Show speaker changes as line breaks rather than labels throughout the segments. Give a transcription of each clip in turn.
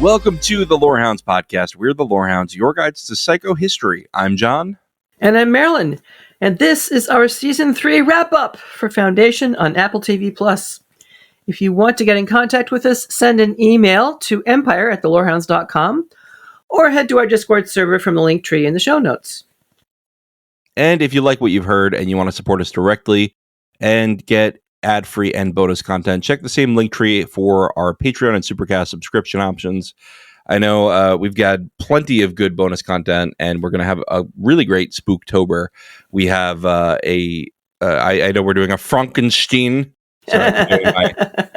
Welcome to the Lorehounds podcast. We're the Lorehounds, your guides to psychohistory. I'm John.
And I'm Marilyn. And this is our Season 3 wrap-up for Foundation on Apple TV+. If you want to get in contact with us, send an email to empire@thelorehounds.com or head to our Discord server from the link tree in the show notes.
And if you like what you've heard and you want to support us directly and get ad-free and bonus content, check the same link tree for our Patreon and Supercast subscription options. I know we've got plenty of good bonus content, and we're going to have a really great Spooktober. We have I know we're doing a Frankenstein. Sorry, I'm doing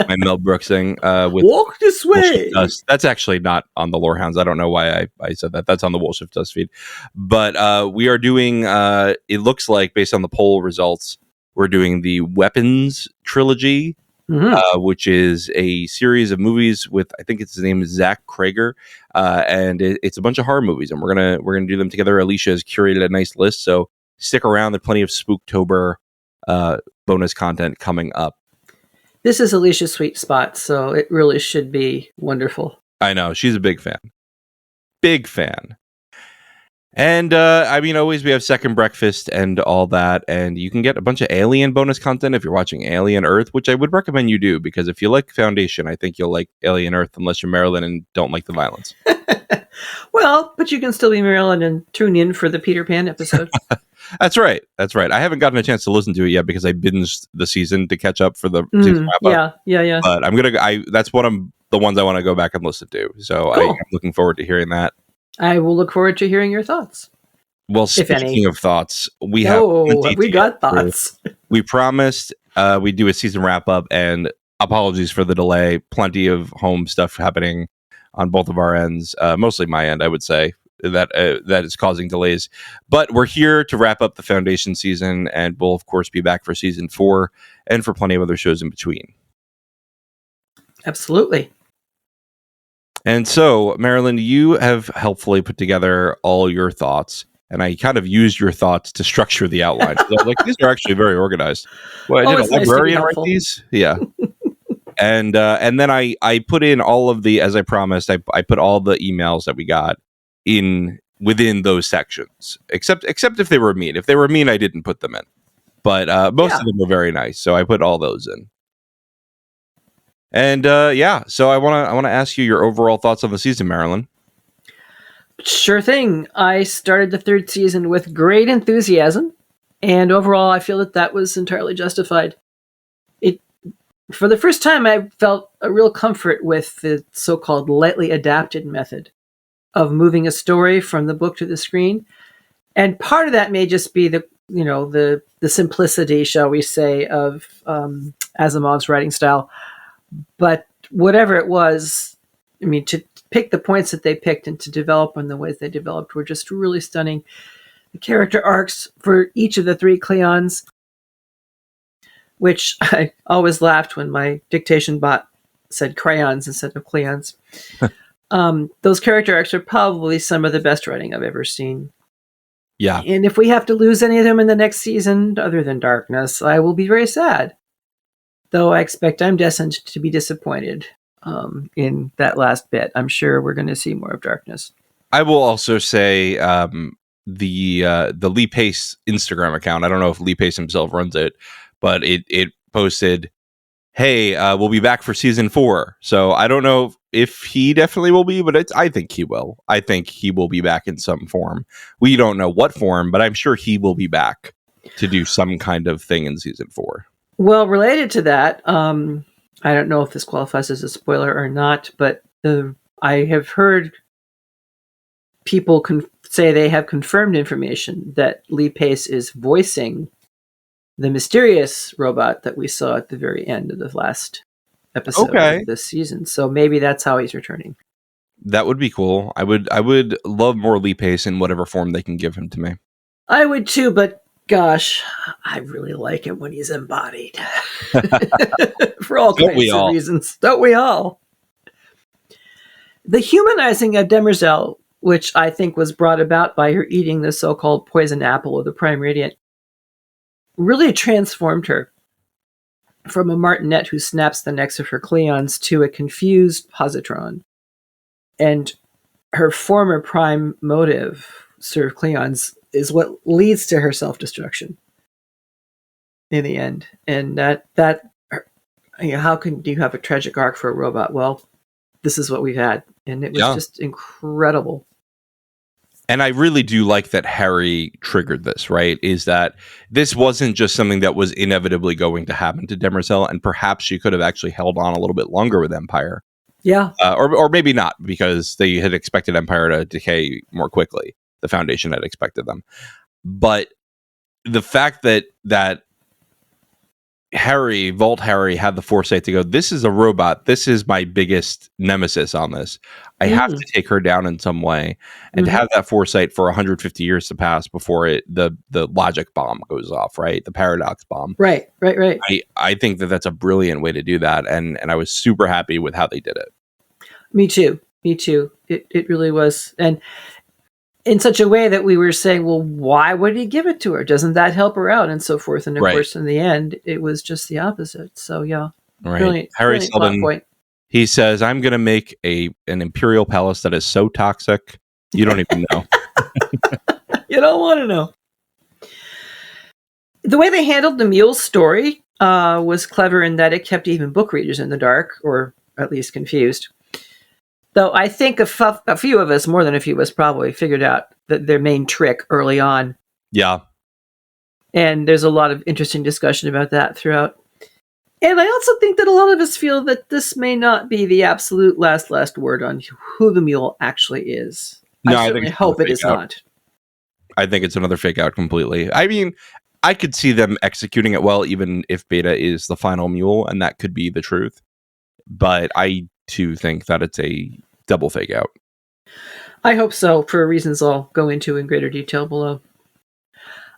my Mel Brooks thing. With
Walk this way!
That's actually not on the Lorehounds. I don't know why I said that. That's on the Wolf Dust feed. But we are doing, it looks like, based on the poll results, we're doing the Weapons trilogy, which is a series of movies with, I think his name is Zach Krager, and it's a bunch of horror movies, and we're gonna do them together. Alicia has curated a nice list, so stick around. There's plenty of Spooktober bonus content coming up.
This is Alicia's sweet spot, so it really should be wonderful.
I know, she's a big fan. Big fan. And, always we have Second Breakfast and all that, and you can get a bunch of Alien bonus content if you're watching Alien Earth, which I would recommend you do, because if you like Foundation, I think you'll like Alien Earth, unless you're Marilyn and don't like the violence.
Well, but you can still be Marilyn and tune in for the Peter Pan episode.
That's right. I haven't gotten a chance to listen to it yet because I binged the season to catch up for the season wrap-up. Yeah. But that's one of the ones I want to go back and listen to, so cool. I'm looking forward to hearing that.
I will look forward to hearing your thoughts.
Well, speaking of thoughts, we
got thoughts.
We promised we'd do a season wrap up, and apologies for the delay. Plenty of home stuff happening on both of our ends, mostly my end, I would say, that is causing delays. But we're here to wrap up the Foundation season, and we'll of course be back for season 4 and for plenty of other shows in between.
Absolutely.
And so, Marilyn, you have helpfully put together all your thoughts, and I kind of used your thoughts to structure the outline. So, these are actually very organized. Well, I did a librarian write these? Yeah. And then I put in all of the, as I promised, I put all the emails that we got within those sections, except if they were mean. If they were mean, I didn't put them in. But most of them were very nice, so I put all those in. And so I want to ask you your overall thoughts on the season, Marilyn.
Sure thing. I started the 3rd season with great enthusiasm, and overall I feel that was entirely justified. For the first time, I felt a real comfort with the so-called lightly adapted method of moving a story from the book to the screen. And part of that may just be the simplicity, shall we say, of Asimov's writing style. But whatever it was, to pick the points that they picked and to develop in the ways they developed were just really stunning. The character arcs for each of the 3 Cleons, which I always laughed when my dictation bot said crayons instead of Cleons. Those character arcs are probably some of the best writing I've ever seen.
Yeah.
And if we have to lose any of them in the next season, other than Darkness, I will be very sad. Though I expect I'm destined to be disappointed in that last bit. I'm sure we're going to see more of Darkness. I
will also say the Lee Pace Instagram account, I don't know if Lee Pace himself runs it, but it posted, hey, we'll be back for season 4. So I don't know if he definitely will be, but I think he will. I think he will be back in some form. We don't know what form, but I'm sure he will be back to do some kind of thing in season 4.
Well, related to that, I don't know if this qualifies as a spoiler or not, but I have heard people say they have confirmed information that Lee Pace is voicing the mysterious robot that we saw at the very end of the last episode of this season. So maybe that's how he's returning.
That would be cool. I would love more Lee Pace in whatever form they can give him to me.
I would too, but gosh, I really like him when he's embodied. For all kinds of reasons. Don't we all? The humanizing of Demerzel, which I think was brought about by her eating the so-called poison apple of the Prime Radiant, really transformed her from a martinet who snaps the necks of her Cleons to a confused positron. And her former prime motive, Sir Cleon's, is what leads to her self-destruction in the end. And how can you have a tragic arc for a robot? Well, this is what we've had, and it was just incredible.
And I really do like that Harry triggered this, right? Is that this wasn't just something that was inevitably going to happen to Demerzel, and perhaps she could have actually held on a little bit longer with Empire.
Yeah.
Or maybe not, because they had expected Empire to decay more quickly. The Foundation had expected them. But the fact that Vault Harry had the foresight to go, this is a robot. This is my biggest nemesis on this. I have to take her down in some way. And to have that foresight for 150 years to pass before the logic bomb goes off, right? The paradox bomb.
Right.
I think that's a brilliant way to do that. And I was super happy with how they did it.
Me too. It really was. And in such a way that we were saying, well, why would he give it to her? Doesn't that help her out? And so forth. And of course, in the end, it was just the opposite. So, yeah.
Right.
Brilliant,
Harry
brilliant
Seldon,
plot point.
He says, I'm going to make an Imperial palace that is so toxic, you don't even know.
You don't want to know. The way they handled the Mule's story was clever in that it kept even book readers in the dark, or at least confused. Though I think a few of us, more than a few of us, probably figured out their main trick early on.
Yeah.
And there's a lot of interesting discussion about that throughout. And I also think that a lot of us feel that this may not be the absolute last word on who the Mule actually is.
No,
I certainly hope it is not.
I think it's another fake out completely. I mean, I could see them executing it well, even if Beta is the final Mule, and that could be the truth. But I, too, think that it's a double fake out.
I hope so, for reasons I'll go into in greater detail below.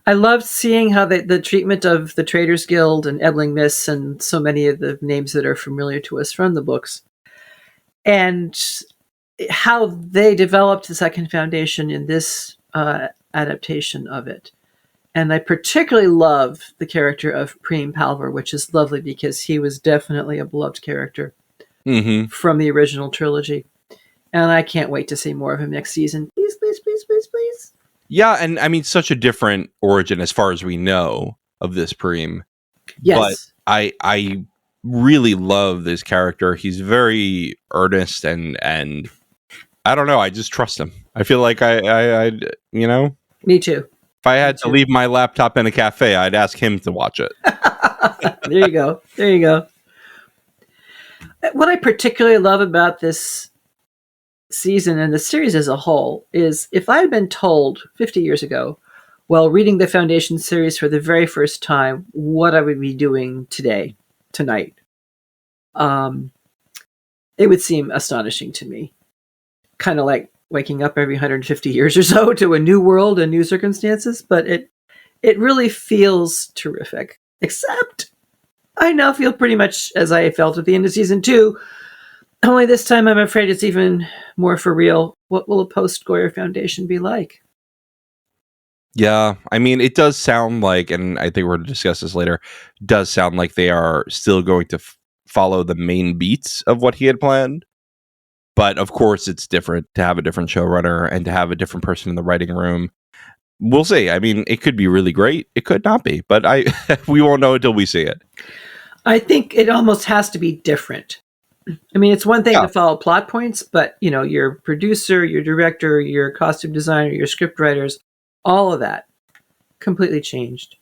I loved seeing how the treatment of the Traders Guild and Ebling Mists and so many of the names that are familiar to us from the books, and how they developed the Second Foundation in this adaptation of it. And I particularly love the character of Preem Palver, which is lovely because he was definitely a beloved character from the original trilogy. And I can't wait to see more of him next season. Please, please, please, please, please.
Yeah, and I mean, such a different origin as far as we know of this Preem.
Yes.
But I really love this character. He's very earnest and I don't know. I just trust him. I feel like I you know.
Me too.
If I had to leave my laptop in a cafe, I'd ask him to watch it.
There you go. There you go. What I particularly love about this season and the series as a whole is if I had been told 50 years ago, while reading the Foundation series for the very first time, what I would be doing tonight, it would seem astonishing to me. Kind of like waking up every 150 years or so to a new world and new circumstances, but it really feels terrific. Except I now feel pretty much as I felt at the end of season 2. Only this time I'm afraid it's even more for real. What will a post-Goyer Foundation be like?
Yeah, I mean, it does sound like, and I think we're going to discuss this later, does sound like they are still going to follow the main beats of what he had planned. But of course, it's different to have a different showrunner and to have a different person in the writing room. We'll see. I mean, it could be really great. It could not be, but we won't know until we see it.
I think it almost has to be different. I mean, it's one thing to follow plot points, but you know, your producer, your director, your costume designer, your script writers, all of that completely changed.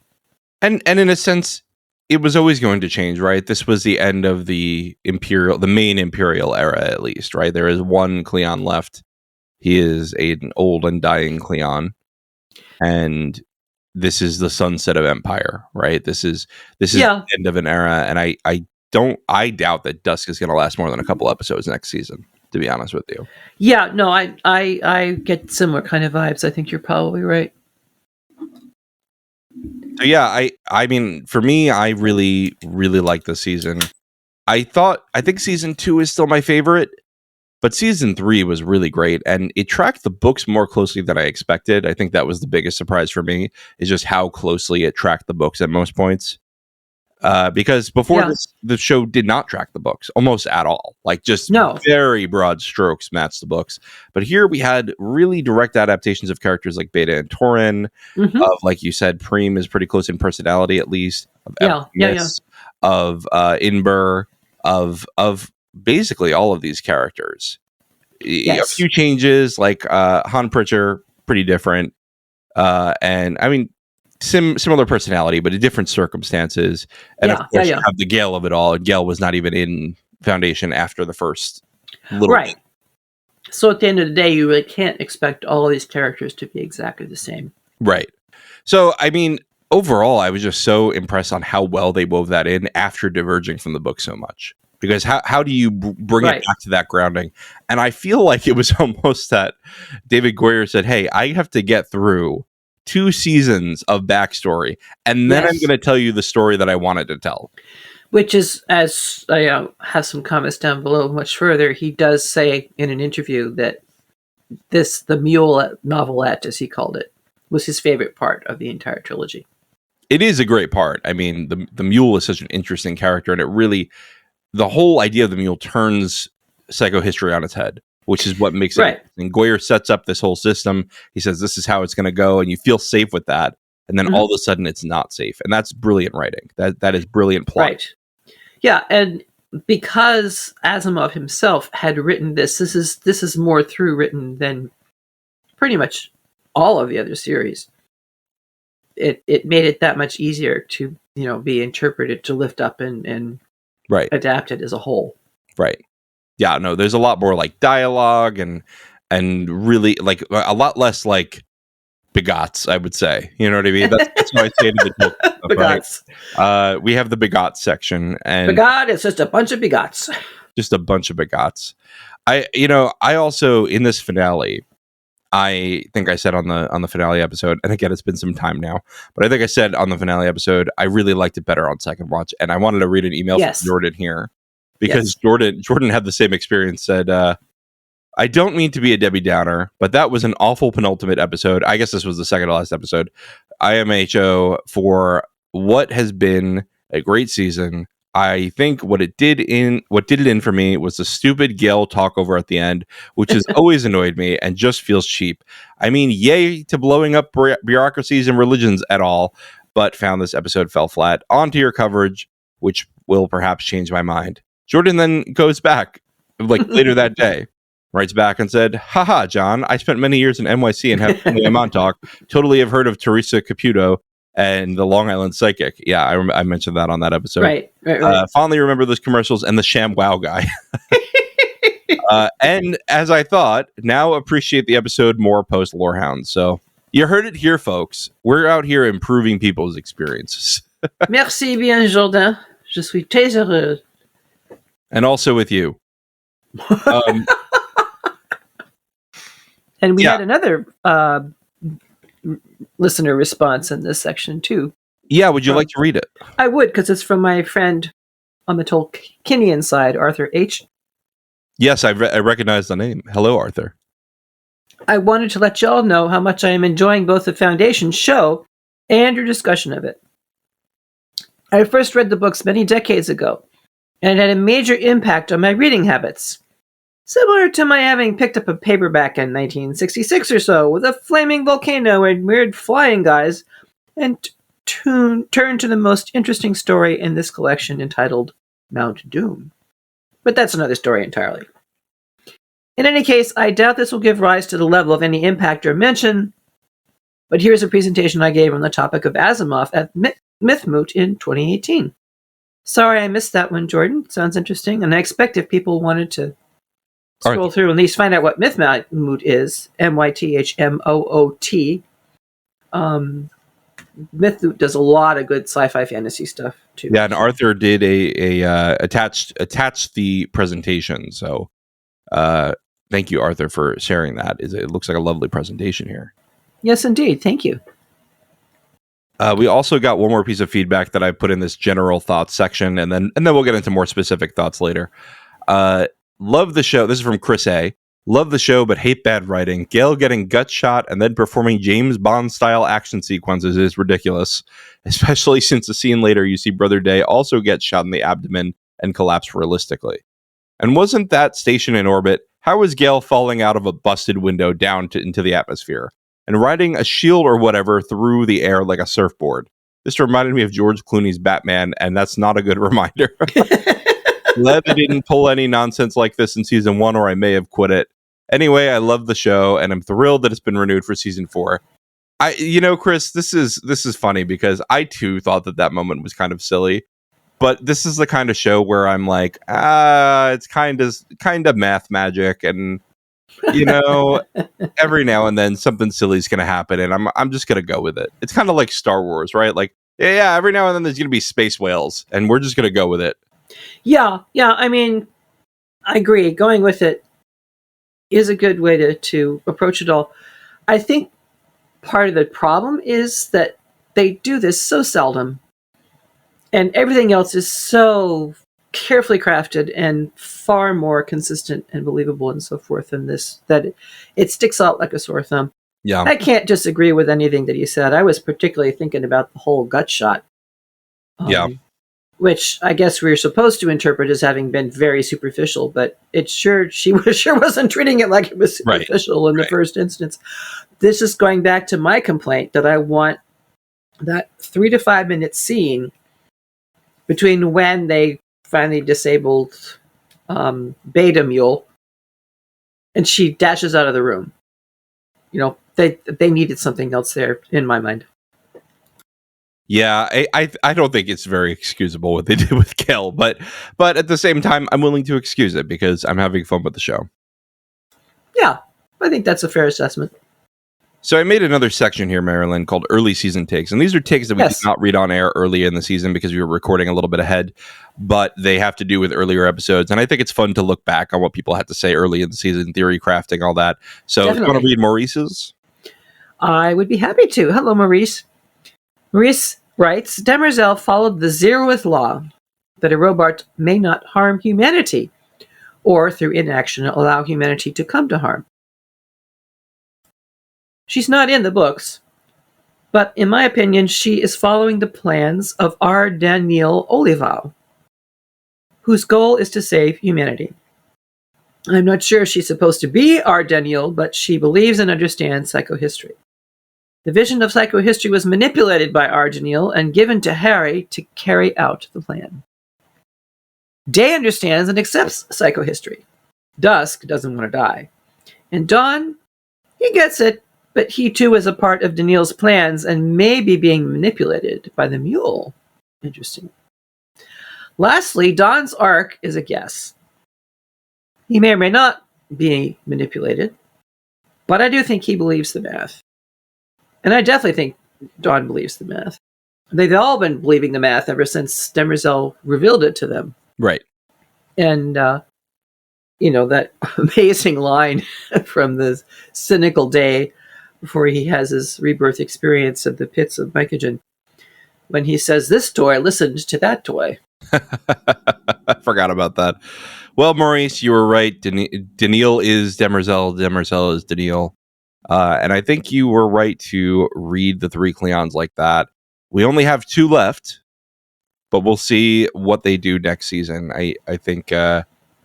And in a sense, it was always going to change, right? This was the end of the main Imperial era, at least, right? There is one Cleon left. He is an old and dying Cleon, and this is the sunset of Empire, right? This is the end of an era, and I doubt that Dusk is going to last more than a couple episodes next season, to be honest with you.
Yeah, no, I get similar kind of vibes. I think you're probably right.
So yeah, I mean, for me, I really, really like this season. I think season 2 is still my favorite, but season 3 was really great, and it tracked the books more closely than I expected. I think that was the biggest surprise for me, is just how closely it tracked the books at most points. Because before this, the show did not track the books almost at all. Like just very broad strokes matched the books. But here we had really direct adaptations of characters like Beta and Torin. Of, like you said, Preem is pretty close in personality, at least. Of of Inber, of basically all of these characters. A few changes, like Han Pritchard, pretty different. And I mean, similar personality, but in different circumstances. And of course, you have the Gale of it all. And Gale was not even in Foundation after the first little bit.
So at the end of the day, you really can't expect all of these characters to be exactly the same.
Right. So, I mean, overall, I was just so impressed on how well they wove that in after diverging from the book so much. Because how do you bring it back to that grounding? And I feel like it was almost that David Goyer said, hey, I have to get through 2 seasons of backstory, and then I'm going to tell you the story that I wanted to tell.
Which is, as I have some comments down below much further, he does say in an interview that the Mule novelette, as he called it, was his favorite part of the entire trilogy.
It is a great part. I mean, the Mule is such an interesting character, and it really, the whole idea of the Mule turns psychohistory on its head, which is what makes it. And Goyer sets up this whole system. He says, this is how it's going to go. And you feel safe with that. And then all of a sudden it's not safe. And that's brilliant writing. That is brilliant plot.
Right. Yeah. And because Asimov himself had written this is more through written than pretty much all of the other series. It made it that much easier to, be interpreted, to lift up and adapted as a whole.
Right. Yeah, no, there's a lot more like dialogue and really like a lot less like begots, I would say. You know what I mean? That's what I say to the book.
Begots.
Right? We have the begot section, and
begot is just a bunch of begots.
Just a bunch of begots. I also in this finale, I think I said on the finale episode, and again, it's been some time now, but I think I said on the finale episode, I really liked it better on second watch, and I wanted to read an email from Jordan here. Because Jordan had the same experience, said, I don't mean to be a Debbie Downer, but that was an awful penultimate episode. I guess this was the second to last episode. IMHO for what has been a great season. I think what did it in for me was the stupid Gale talkover at the end, which has always annoyed me and just feels cheap. I mean, yay to blowing up bureaucracies and religions at all, but found this episode fell flat. On to your coverage, which will perhaps change my mind. Jordan then goes back, like later that day, writes back and said, haha, John, I spent many years in NYC and have family in Montauk. Totally have heard of Teresa Caputo and the Long Island Psychic. Yeah, I mentioned that on that episode.
Right.
Fondly remember those commercials and the Sham Wow guy. And as I thought, now appreciate the episode more post Lorehounds. So you heard it here, folks. We're out here improving people's experiences.
Merci bien, Jordan. Je suis très heureux.
And also with you.
And we had another listener response in this section, too.
Yeah, would you like to read it?
I would, because it's from my friend on the Tolkienian side, Arthur H.
Yes, I recognize the name. Hello, Arthur.
I wanted to let y'all know how much I am enjoying both the Foundation show and your discussion of it. I first read the books many decades ago, and it had a major impact on my reading habits. Similar to my having picked up a paperback in 1966 or so with a flaming volcano and weird flying guys, and turned to the most interesting story in this collection entitled Mount Doom. But that's another story entirely. In any case, I doubt this will give rise to the level of any impact or mention, but here's a presentation I gave on the topic of Asimov at Mythmoot in 2018. Sorry I missed that one, Jordan. Sounds interesting, and I expect if people wanted to scroll through and at least find out what Mythmoot is, Mythmoot, Mythmoot does a lot of good sci-fi fantasy stuff, too.
Yeah, and Arthur did attached the presentation, so thank you, Arthur, for sharing that. It looks like a lovely presentation here.
Yes, indeed. Thank you.
We also got one more piece of feedback that I put in this general thoughts section, and then we'll get into more specific thoughts later. Love the show. This is from Chris A. Love the show, but hate bad writing. Gale getting gut shot and then performing James Bond-style action sequences is ridiculous, especially since a scene later you see Brother Day also get shot in the abdomen and collapse realistically. And wasn't that station in orbit? How was Gale falling out of a busted window down into the atmosphere and riding a shield or whatever through the air like a surfboard? This reminded me of George Clooney's Batman, and that's not a good reminder. Glad they didn't pull any nonsense like this in season 1, or I may have quit it. Anyway, I love the show, and I'm thrilled that it's been renewed for season 4. Chris, this is funny because I too thought that moment was kind of silly, but this is the kind of show where I'm like, it's kind of math magic, and every now and then something silly is going to happen, and I'm just going to go with it. It's kind of like Star Wars, right? Like, yeah, every now and then there's going to be space whales, and we're just going to go with it.
Yeah. I mean, I agree. Going with it is a good way to approach it all. I think part of the problem is that they do this so seldom, and everything else is so carefully crafted and far more consistent and believable and so forth than this, that it sticks out like a sore thumb.
Yeah.
I can't disagree with anything that you said. I was particularly thinking about the whole gut shot. Which I guess we're supposed to interpret as having been very superficial, but she wasn't treating it like it was superficial in the first instance. This is going back to my complaint that I want that 3 to 5 minute scene between when they finally disabled Beta Mule and she dashes out of the room. They needed something else there in my mind.
Yeah, I don't think it's very excusable what they did with Gale, but at the same time, I'm willing to excuse it because I'm having fun with the show.
Yeah, I think that's a fair assessment.
So I made another section here, Marilyn, called Early Season Takes. And these are takes that we did not read on air early in the season because we were recording a little bit ahead, but they have to do with earlier episodes. And I think it's fun to look back on what people had to say early in the season, theory crafting, all that. So do you want to read Maurice's?
I would be happy to. Hello, Maurice. Maurice writes, Demerzel followed the zeroth law, that a robot may not harm humanity, or through inaction allow humanity to come to harm. She's not in the books, but in my opinion, she is following the plans of R. Daniel Olival, whose goal is to save humanity. I'm not sure she's supposed to be R. Daniel, but she believes and understands psychohistory. The vision of psychohistory was manipulated by R. Daniel and given to Harry to carry out the plan. Day understands and accepts psychohistory. Dusk doesn't want to die. And Dawn, he gets it, but he too is a part of Daniel's plans and may be being manipulated by the mule. Interesting. Lastly, Dawn's arc is a guess. He may or may not be manipulated, but I do think he believes the math. And I definitely think Dawn believes the math. They've all been believing the math ever since Demerzel revealed it to them.
Right.
And, that amazing line from the cynical Day before he has his rebirth experience at the pits of Mycogen, when he says, this toy listened to that toy.
I forgot about that. Well, Maurice, you were right. Daniel is Demerzel. Demerzel is Daniel. And I think you were right to read the 3 Cleons like that. We only have 2 left, but we'll see what they do next season. I think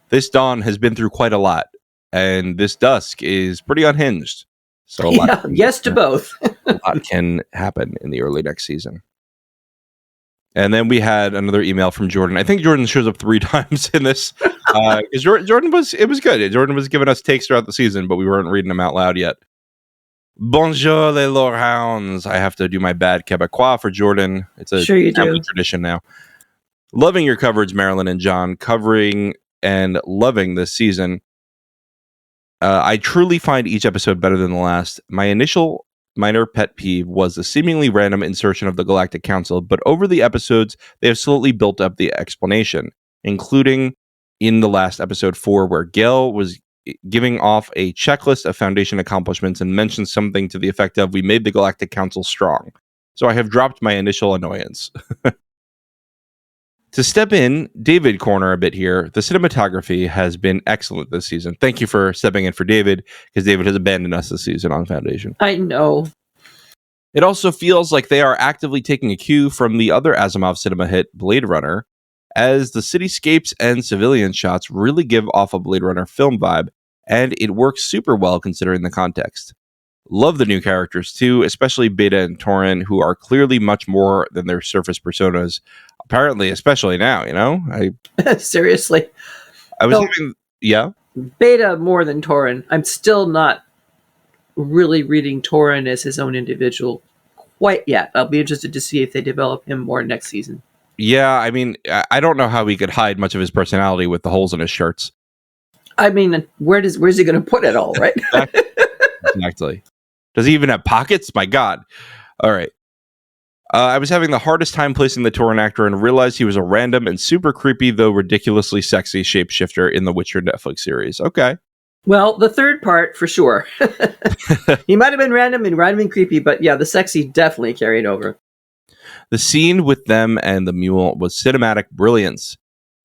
this Dawn has been through quite a lot, and this Dusk is pretty unhinged. So
yes to both.
A lot can happen in the early next season. And then we had another email from Jordan. I think Jordan shows up 3 times in this. Because Jordan was good. Jordan was giving us takes throughout the season, but we weren't reading them out loud yet. Bonjour, les Lorehounds. I have to do my bad Quebecois for Jordan. It's a family tradition now. Loving your coverage, Marilyn and John. Covering and loving this season. I truly find each episode better than the last. My initial minor pet peeve was the seemingly random insertion of the Galactic Council, but over the episodes, they have slowly built up the explanation, including in the last episode 4, where Gale was giving off a checklist of Foundation accomplishments and mentioned something to the effect of, we made the Galactic Council strong. So I have dropped my initial annoyance. To step in, David corner a bit here, the cinematography has been excellent this season. Thank you for stepping in for David, because David has abandoned us this season on Foundation.
I know.
It also feels like they are actively taking a cue from the other Asimov cinema hit, Blade Runner, as the cityscapes and civilian shots really give off a Blade Runner film vibe, and it works super well considering the context. Love the new characters too, especially Beta and Torin, who are clearly much more than their surface personas. Apparently, especially now, you know?
Seriously.
I was having, yeah?
Beta more than Torin. I'm still not really reading Torin as his own individual quite yet. I'll be interested to see if they develop him more next season.
Yeah, I mean, I don't know how he could hide much of his personality with the holes in his shirts.
I mean, where's he going to put it all, right?
Exactly. Does he even have pockets? My God. All right. I was having the hardest time placing the Torin actor and realized he was a random and super creepy, though ridiculously sexy shapeshifter in the Witcher Netflix series. Okay.
Well, the third part, for sure. He might have been random and creepy, but yeah, the sexy definitely carried over.
The scene with them and the mule was cinematic brilliance.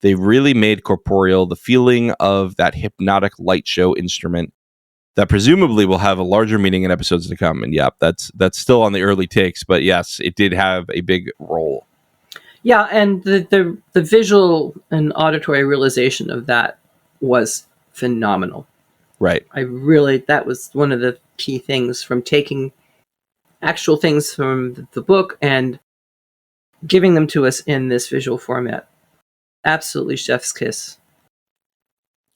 They really made corporeal the feeling of that hypnotic light show instrument that presumably will have a larger meaning in episodes to come. And yeah, that's still on the early takes, but yes, it did have a big role.
Yeah, and the visual and auditory realization of that was phenomenal.
Right.
That was one of the key things from taking actual things from the book and giving them to us in this visual format. Absolutely chef's kiss.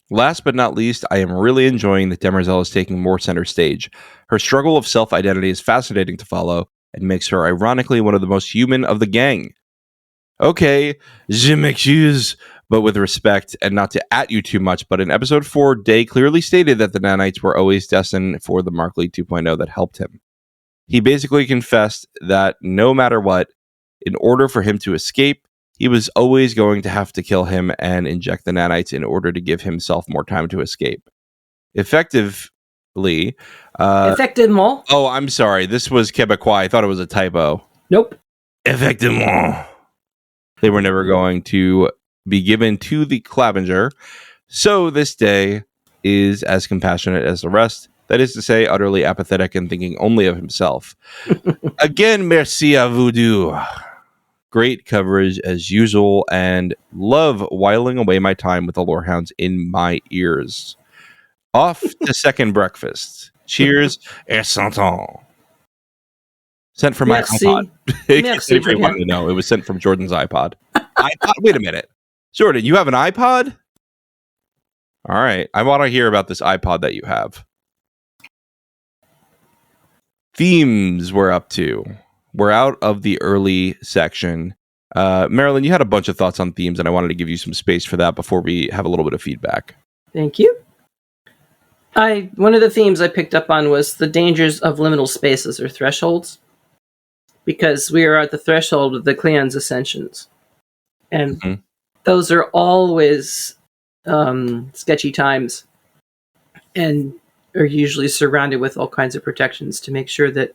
Last but not least, I am really enjoying that Demerzel is taking more center stage. Her struggle of self-identity is fascinating to follow and makes her ironically one of the most human of the gang. Okay, je m'excuse, but with respect and not to at you too much, but in episode 4, Day clearly stated that the nanites were always destined for the Markley 2.0 that helped him. He basically confessed that no matter what, in order for him to escape, he was always going to have to kill him and inject the nanites in order to give himself more time to escape. Effectively.
Effectivement.
Oh, I'm sorry. This was Quebecois. I thought it was a typo.
Nope.
Effectivement. They were never going to be given to the Clavenger. So this Day is as compassionate as the rest. That is to say, utterly apathetic and thinking only of himself. Again, merci à vous deux. Great coverage as usual, and love whiling away my time with the Lorehounds in my ears. Off to second breakfast. Cheers, S03. Sent from my iPod.
Merci,
Anybody wanted to know, it was sent from Jordan's iPod. iPod? Wait a minute. Jordan, you have an iPod? All right. I want to hear about this iPod that you have. Themes we're up to. We're out of the early section. Marilyn, you had a bunch of thoughts on themes, and I wanted to give you some space for that before we have a little bit of feedback.
Thank you. One of the themes I picked up on was the dangers of liminal spaces or thresholds, because we are at the threshold of the Cleon's ascensions. And those are always sketchy times and are usually surrounded with all kinds of protections to make sure that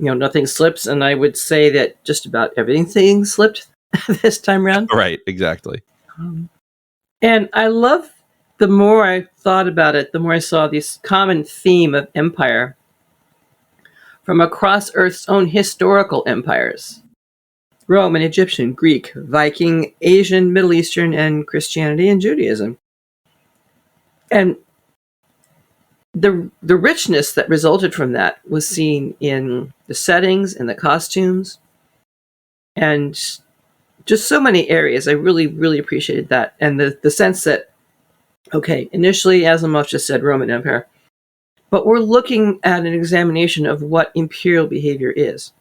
nothing slips. And I would say that just about everything slipped this time around.
Right, exactly.
And I love, the more I thought about it, the more I saw this common theme of empire from across Earth's own historical empires. Roman, Egyptian, Greek, Viking, Asian, Middle Eastern, and Christianity and Judaism. And the richness that resulted from that was seen in the settings and the costumes and just so many areas. I really, really appreciated that. And the sense that, okay, initially Asimov just said Roman Empire, but we're looking at an examination of what imperial behavior is.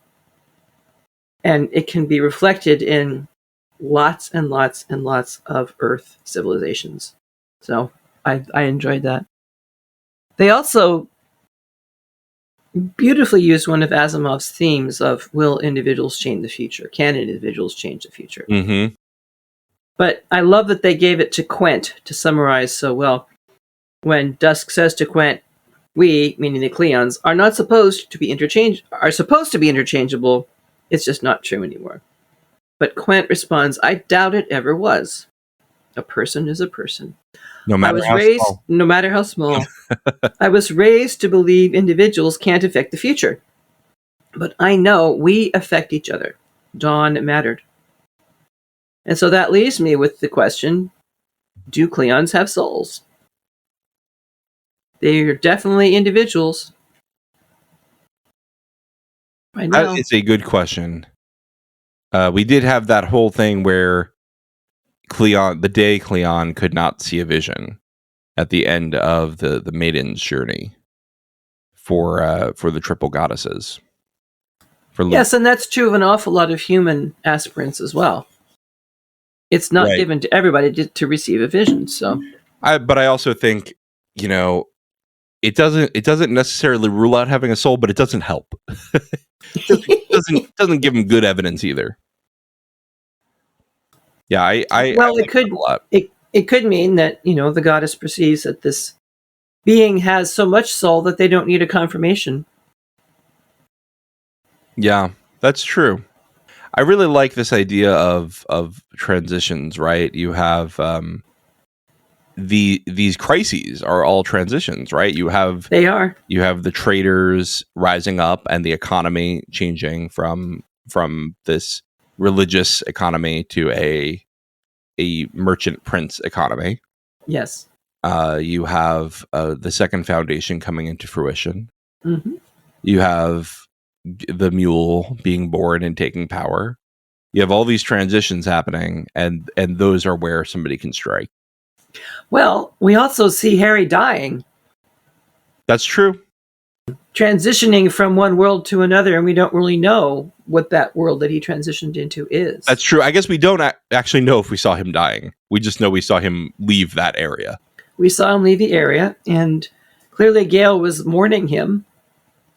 And it can be reflected in lots and lots and lots of Earth civilizations. So I enjoyed that. They also beautifully used one of Asimov's themes of will individuals change the future? Can individuals change the future?
Mm-hmm.
But I love that they gave it to Quent to summarize so well. When Dusk says to Quent, we, meaning the Cleons, are supposed to be interchangeable. It's just not true anymore. But Quent responds, I doubt it ever was. A person is a person.
No
I
matter
was
how
raised,
small.
no matter how small, I was raised to believe individuals can't affect the future. But I know we affect each other. Dawn mattered. And so that leaves me with the question, do Cleons have souls? They're definitely individuals. Right now.
It's a good question. We did have that whole thing where the day Cleon could not see a vision at the end of the maiden's journey for the triple goddesses.
Yes, and that's true of an awful lot of human aspirants as well. It's not given to everybody to receive a vision. So,
but I also think, it doesn't necessarily rule out having a soul, but it doesn't help. It doesn't give them good evidence either. Yeah, I
it could
a lot.
It could mean that the goddess perceives that this being has so much soul that they don't need a confirmation.
Yeah, that's true. I really like this idea of transitions, right? You have these crises are all transitions, right? You have the traders rising up and the economy changing from this religious economy to a merchant prince economy.
Yes.
You have the second foundation coming into fruition.
Mm-hmm.
You have the mule being born and taking power. You have all these transitions happening, and those are where somebody can strike.
Well, we also see Harry dying.
That's true.
Transitioning from one world to another, and we don't really know what that world that he transitioned into is.
That's true. I guess we don't actually know if we saw him dying. We just know we saw him leave that area.
We saw him leave the area, and clearly Gale was mourning him.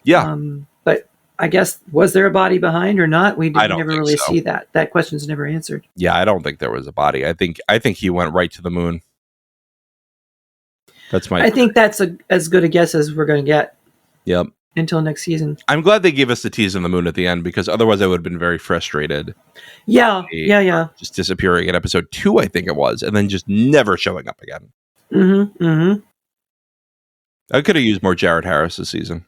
Yeah.
But I guess, was there a body behind or not? We didn't never really see that. That question's never answered.
Yeah, I don't think there was a body. I think he went right to the moon.
I think that's as good a guess as we're going to get.
Yep.
Until next season.
I'm glad they gave us the tease on the moon at the end, because otherwise I would have been very frustrated.
Yeah.
Just disappearing in episode 2, I think it was, and then just never showing up again.
Mm-hmm. Mm-hmm.
I could have used more Jared Harris this season.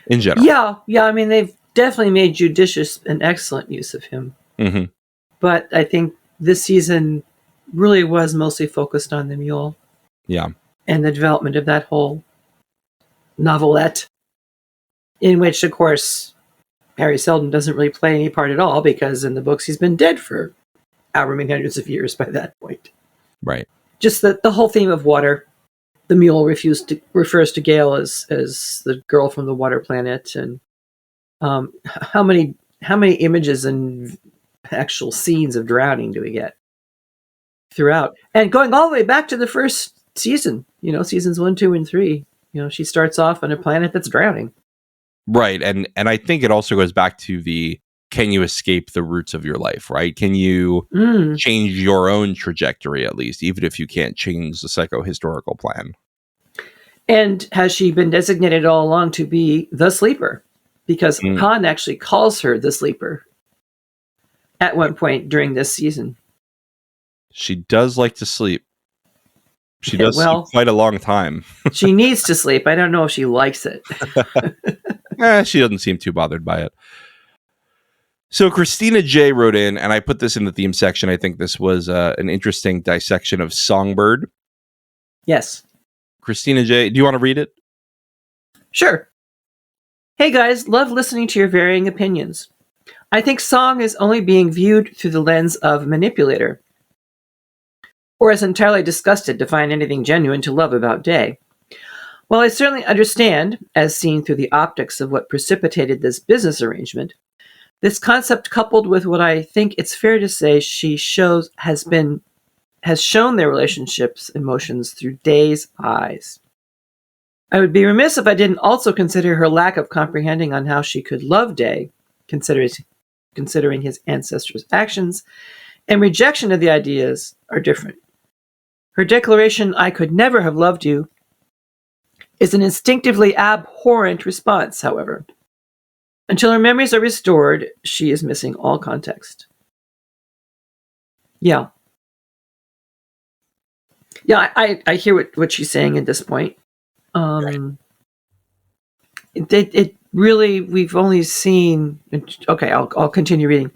In general.
Yeah. I mean, they've definitely made judicious and excellent use of him.
Mm-hmm.
But I think this season really was mostly focused on the mule.
Yeah.
And the development of that whole novelette, in which, of course, Harry Seldon doesn't really play any part at all, because in the books he's been dead for however many hundreds of years by that point.
Right.
Just the whole theme of water. The mule refers to Gale as the girl from the water planet, and how many images and actual scenes of drowning do we get throughout? And going all the way back to the first season, seasons 1, 2, and 3. She starts off on a planet that's drowning.
Right. And I think it also goes back to can you escape the roots of your life, right? Can you change your own trajectory, at least, even if you can't change the psycho-historical plan? And
has she been designated all along to be the sleeper? Because Han actually calls her the sleeper at one point during this season.
She does like to sleep. She does sleep quite a long time.
She needs to sleep. I don't know if she likes it.
She doesn't seem too bothered by it. So Christina J wrote in, and I put this in the theme section. I think this was an interesting dissection of Songbird.
Yes.
Christina J, do you want to read it?
Sure. Hey guys, love listening to your varying opinions. I think Song is only being viewed through the lens of manipulator, or is entirely disgusted to find anything genuine to love about Day. While I certainly understand, as seen through the optics of what precipitated this business arrangement, this concept, coupled with what I think it's fair to say has shown their relationship's emotions through Day's eyes. I would be remiss if I didn't also consider her lack of comprehending on how she could love Day, considering his ancestors' actions, and rejection of the ideas are different. Her declaration, "I could never have loved you," is an instinctively abhorrent response, however. Until her memories are restored, she is missing all context. Yeah. Yeah, I hear what she's saying at this point. It really, we've only seen... Okay, I'll continue reading.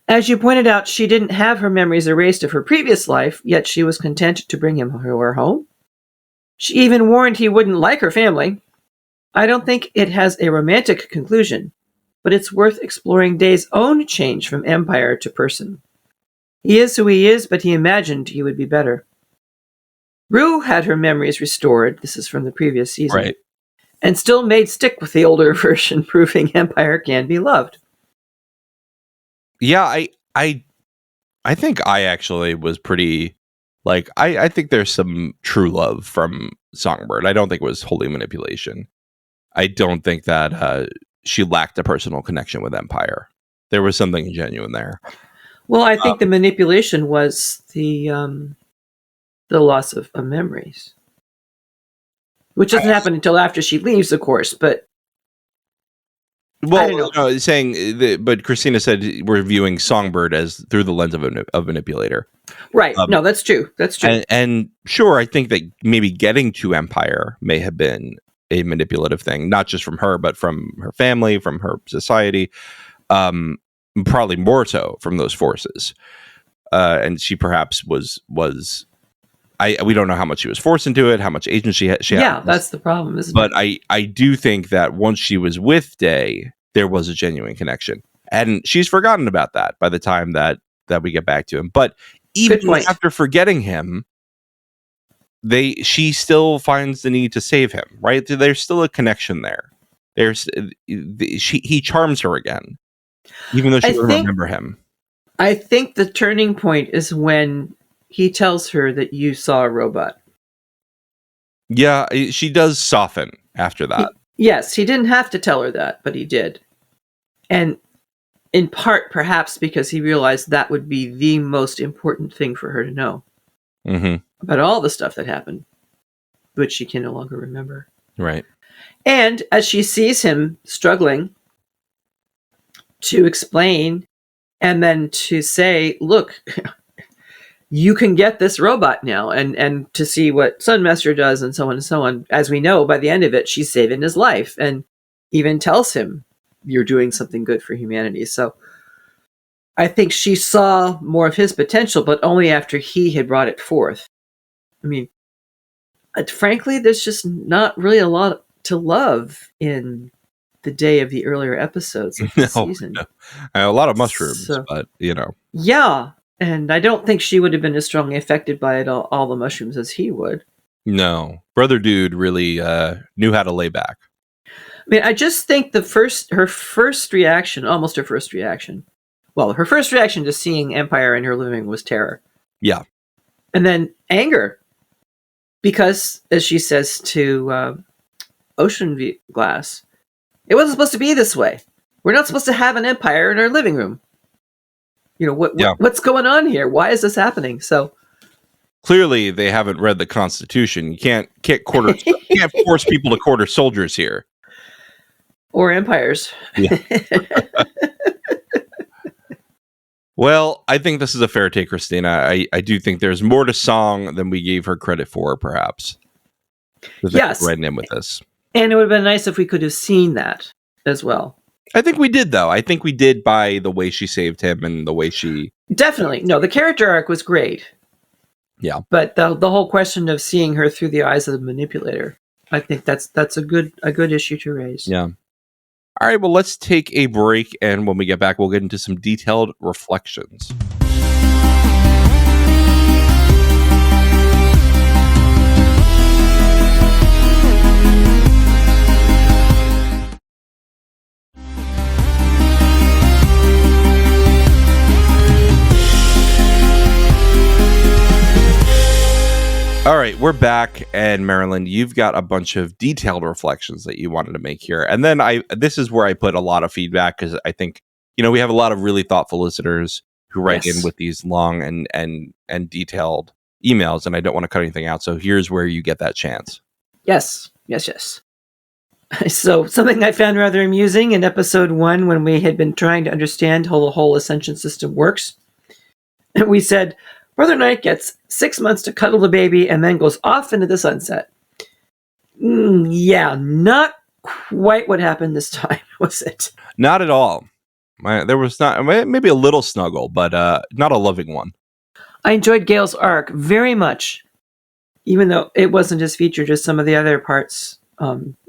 As you pointed out, she didn't have her memories erased of her previous life, yet she was content to bring him to her home. She even warned he wouldn't like her family. I don't think it has a romantic conclusion, but it's worth exploring Day's own change from Empire to person. He is who he is, but he imagined he would be better. Rue had her memories restored, this is from the previous season,
Right.
and still made stick with the older version, proving Empire can be loved.
Yeah, I think I actually was pretty, like, I think there's some true love from Songbird. I don't think it was wholly manipulation. I don't think that she lacked a personal connection with Empire. There was something genuine there.
Well, I think the manipulation was the loss of memories, which doesn't happen until after she leaves, of course. But
well, no, saying but Christina said we're viewing Songbird as through the lens of a manipulator.
Right. No, that's true. That's true.
And sure, I think that maybe getting to Empire may have been a manipulative thing, not just from her, but from her family, from her society. Probably more so from those forces. And she perhaps was we don't know how much she was forced into it, how much agency she had.
Yeah, that's the problem, isn't
it? But I do think that once she was with Day, there was a genuine connection. And she's forgotten about that by the time that we get back to him. But even after forgetting him, she still finds the need to save him, right? There's still a connection there. He charms her again, even though she doesn't remember him.
I think the turning point is when he tells her that you saw a robot.
Yeah, she does soften after that.
Yes, he didn't have to tell her that, but he did. And in part, perhaps because he realized that would be the most important thing for her to know.
Mm-hmm.
About all the stuff that happened, which she can no longer remember.
Right.
And as she sees him struggling to explain and then to say, look, you can get this robot now, and to see what Sunmaster does and so on and so on. As we know, by the end of it, she's saving his life and even tells him, you're doing something good for humanity. So I think she saw more of his potential, but only after he had brought it forth. I mean, frankly, there's just not really a lot to love in the Day of the earlier episodes of the season.
No. A lot of mushrooms, but, you know.
Yeah, and I don't think she would have been as strongly affected by it, all the mushrooms, as he would.
No. Brother Dude really knew how to lay back.
I mean, I just think her first reaction to seeing Empire in her living room was terror.
Yeah.
And then anger. Because, as she says to Ocean Glass, it wasn't supposed to be this way. We're not supposed to have an Empire in our living room. You know, what's going on here? Why is this happening? So
clearly they haven't read the Constitution. You can't force people to quarter soldiers here.
Or empires.
Yeah. Well, I think this is a fair take, Christina. I do think there's more to Song than we gave her credit for, perhaps.
Yes.
Right in with this.
And it would have been nice if we could have seen that as well.
I think we did, though. I think we did by the way she saved him and the way she...
Definitely. No, the character arc was great.
Yeah.
But the whole question of seeing her through the eyes of the manipulator, I think that's a good issue to raise.
Yeah. All right, well, let's take a break, and when we get back, we'll get into some detailed reflections. All right, we're back, and Marilyn, you've got a bunch of detailed reflections that you wanted to make here. And then this is where I put a lot of feedback, because I think, we have a lot of really thoughtful listeners who write in with these long and detailed emails, and I don't want to cut anything out. So here's where you get that chance.
Yes. So something I found rather amusing in episode 1, when we had been trying to understand how the whole ascension system works, we said, Brother Knight gets 6 months to cuddle the baby and then goes off into the sunset. Yeah, not quite what happened this time, was it?
Not at all. There was not, maybe a little snuggle, but not a loving one.
I enjoyed Gale's arc very much, even though it wasn't as featured as some of the other parts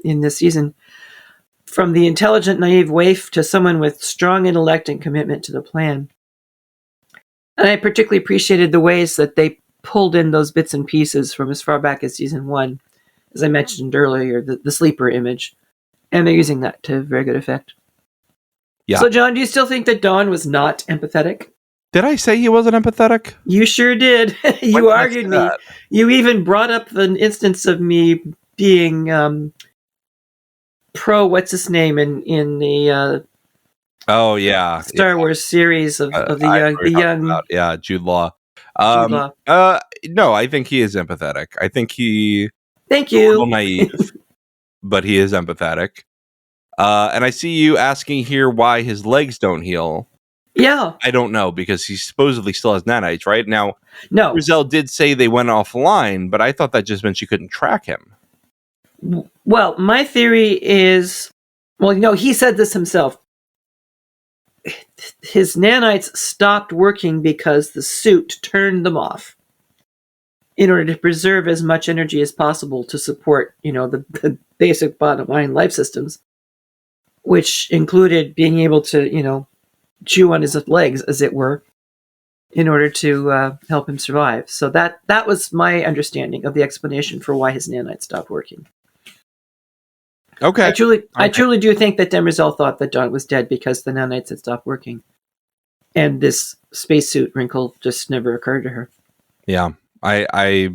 in this season. From the intelligent, naive waif to someone with strong intellect and commitment to the plan. And I particularly appreciated the ways that they pulled in those bits and pieces from as far back as season 1, as I mentioned earlier, the sleeper image. And they're using that to very good effect.
Yeah.
So, John, do you still think that Dawn was not empathetic?
Did I say he wasn't empathetic?
You sure did. You argued me. You even brought up an instance of me being pro what's his name in the
oh yeah,
Star Wars series of the young
Jude Law.
Jude Law.
No, I think he is empathetic. I think he
Thank you.
a little naive, but he is empathetic. And I see you asking here why his legs don't heal.
Yeah.
I don't know, because he supposedly still has nanites, right? Now,
no.
Rizal did say they went offline, but I thought that just meant she couldn't track him.
Well, my theory is, he said this himself. His nanites stopped working because the suit turned them off in order to preserve as much energy as possible to support, the basic bottom line life systems, which included being able to, chew on his legs, as it were, in order to help him survive. So that was my understanding of the explanation for why his nanites stopped working.
Okay.
I truly do think that Demerzel thought that Dawn was dead because the nanites had stopped working. And this spacesuit wrinkle just never occurred to her.
Yeah, I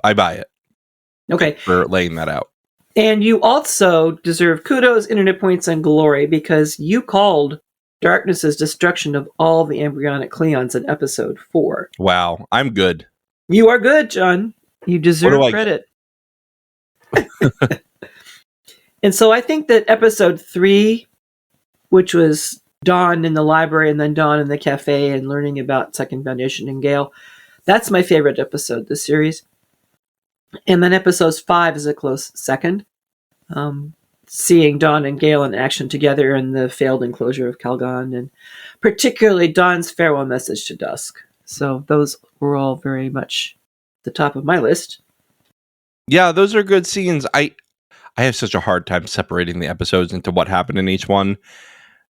buy it.
Okay.
For laying that out.
And you also deserve kudos, internet points, and glory because you called Darkness's destruction of all the embryonic Cleons in episode 4.
Wow, I'm good.
You are good, John. You deserve credit. And so I think that episode 3, which was Dawn in the library and then Dawn in the cafe and learning about Second Foundation and Gale, that's my favorite episode this series. And then episode 5 is a close second. Seeing Dawn and Gale in action together in the failed enclosure of Calgon, and particularly Dawn's farewell message to Dusk. So those were all very much the top of my list.
Yeah, those are good scenes. I have such a hard time separating the episodes into what happened in each one.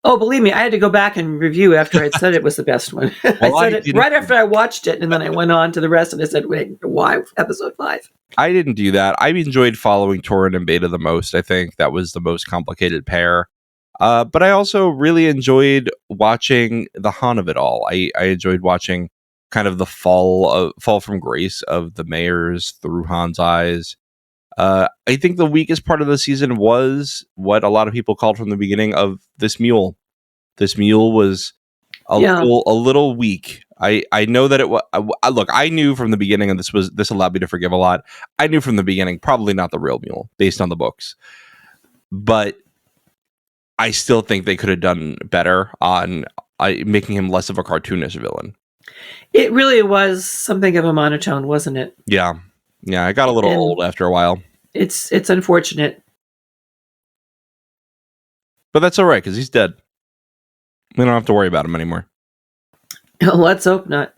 Oh, believe me, I had to go back and review after I'd said it was the best one.
Well,
I said it right after I watched it, and then I went on to the rest, and I said, wait, why episode 5?
I didn't do that. I enjoyed following Torin and Beta the most. I think that was the most complicated pair. But I also really enjoyed watching the Han of it all. I enjoyed watching kind of the fall from grace of the mayors through Han's eyes. I think the weakest part of the season was what a lot of people called from the beginning of this mule. This mule was a little weak. I know that it was. Look, I knew from the beginning, and this allowed me to forgive a lot. I knew from the beginning, probably not the real mule based on the books, but I still think they could have done better on making him less of a cartoonish villain.
It really was something of a monotone, wasn't it?
Yeah, it got a little old after a while.
It's unfortunate,
but that's all right because he's dead. We don't have to worry about him anymore.
Let's hope not.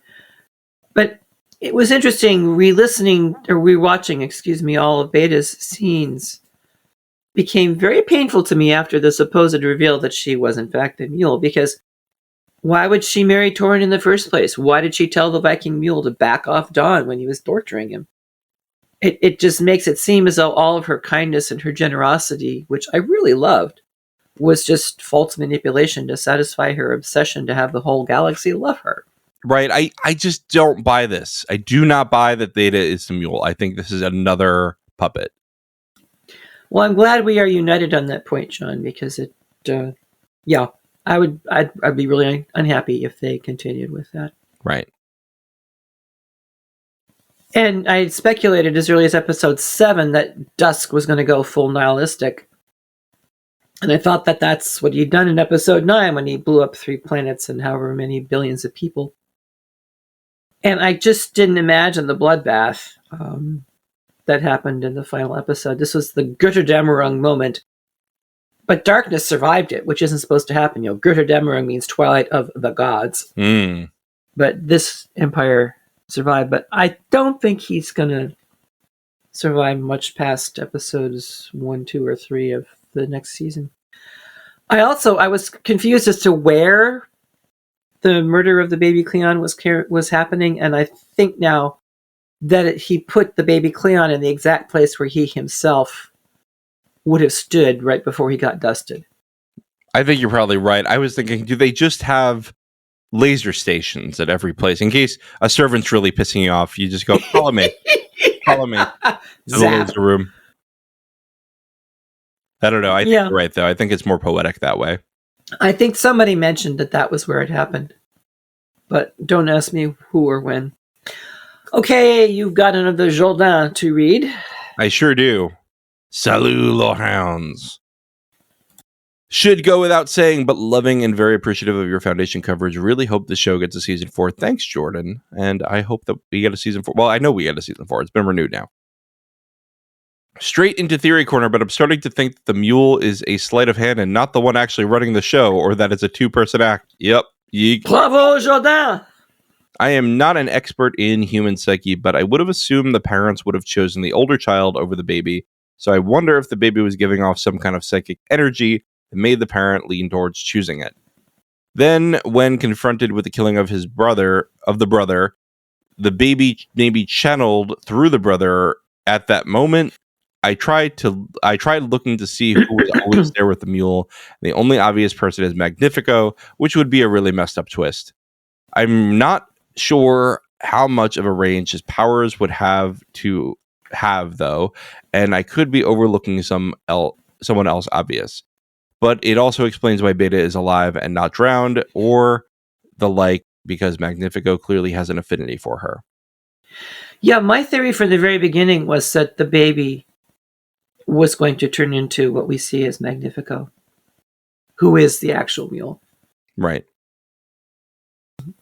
But it was interesting rewatching, all of Beta's scenes. Became very painful to me after the supposed reveal that she was in fact the mule, because why would she marry Torin in the first place? Why did she tell the Viking mule to back off Dawn when he was torturing him? It just makes it seem as though all of her kindness and her generosity, which I really loved, was just false manipulation to satisfy her obsession to have the whole galaxy love her.
Right. I just don't buy this. I do not buy that Beta is the mule. I think this is another puppet.
Well, I'm glad we are united on that point, John, because I'd be really unhappy if they continued with that.
Right.
And I had speculated as early as episode 7 that Dusk was going to go full nihilistic. And I thought that that's what he'd done in episode 9 when he blew up 3 planets and however many billions of people. And I just didn't imagine the bloodbath that happened in the final episode. This was the Götterdämmerung moment. But darkness survived it, which isn't supposed to happen. Götterdämmerung means twilight of the gods. But this empire survived. But I don't think he's going to survive much past episodes 1, 2, or 3 of the next season. I was confused as to where the murder of the baby Cleon was happening, and I think now that he put the baby Cleon in the exact place where he himself would have stood right before he got dusted.
I think you're probably right. I was thinking, do they just have laser stations at every place? In case a servant's really pissing you off, you just go, follow me. Follow me to the laser room. I don't know. I think you're right, though. I think it's more poetic that way.
I think somebody mentioned that was where it happened. But don't ask me who or when. Okay, you've got another Jourdain to read.
I sure do. Salut, Lorehounds. Should go without saying, but loving and very appreciative of your Foundation coverage. Really hope the show gets a season 4. Thanks, Jordan. And I hope that we get a season 4. Well, I know we get a season 4. It's been renewed now. Straight into Theory Corner, but I'm starting to think that the mule is a sleight of hand and not the one actually running the show, or that it's a 2-person act. Yep.
Bravo, Jourdain!
I am not an expert in human psyche, but I would have assumed the parents would have chosen the older child over the baby, so I wonder if the baby was giving off some kind of psychic energy that made the parent lean towards choosing it. Then, when confronted with the killing of the brother, the baby maybe channeled through the brother at that moment. I tried looking to see who was always there with the mule. The only obvious person is Magnifico, which would be a really messed up twist. I'm not sure how much of a range his powers would have though, and I could be overlooking someone else obvious. But it also explains why Beta is alive and not drowned, or the like, because Magnifico clearly has an affinity for her.
Yeah, my theory from the very beginning was that the baby was going to turn into what we see as Magnifico, who is the actual mule.
Right.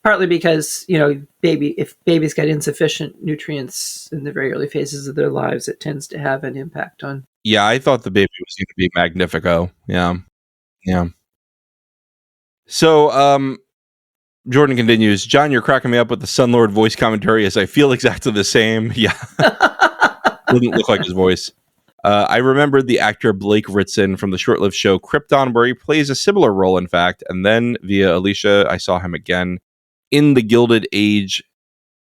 Partly because, if babies get insufficient nutrients in the very early phases of their lives, it tends to have an impact on...
Yeah, I thought the baby was going to be Magnifico. Yeah. So, Jordan continues, John, you're cracking me up with the Sunlord voice commentary as I feel exactly the same. Yeah. Didn't look like his voice. I remembered the actor Blake Ritson from the short-lived show Krypton, where he plays a similar role, in fact, and then via Alicia, I saw him again in The Gilded Age,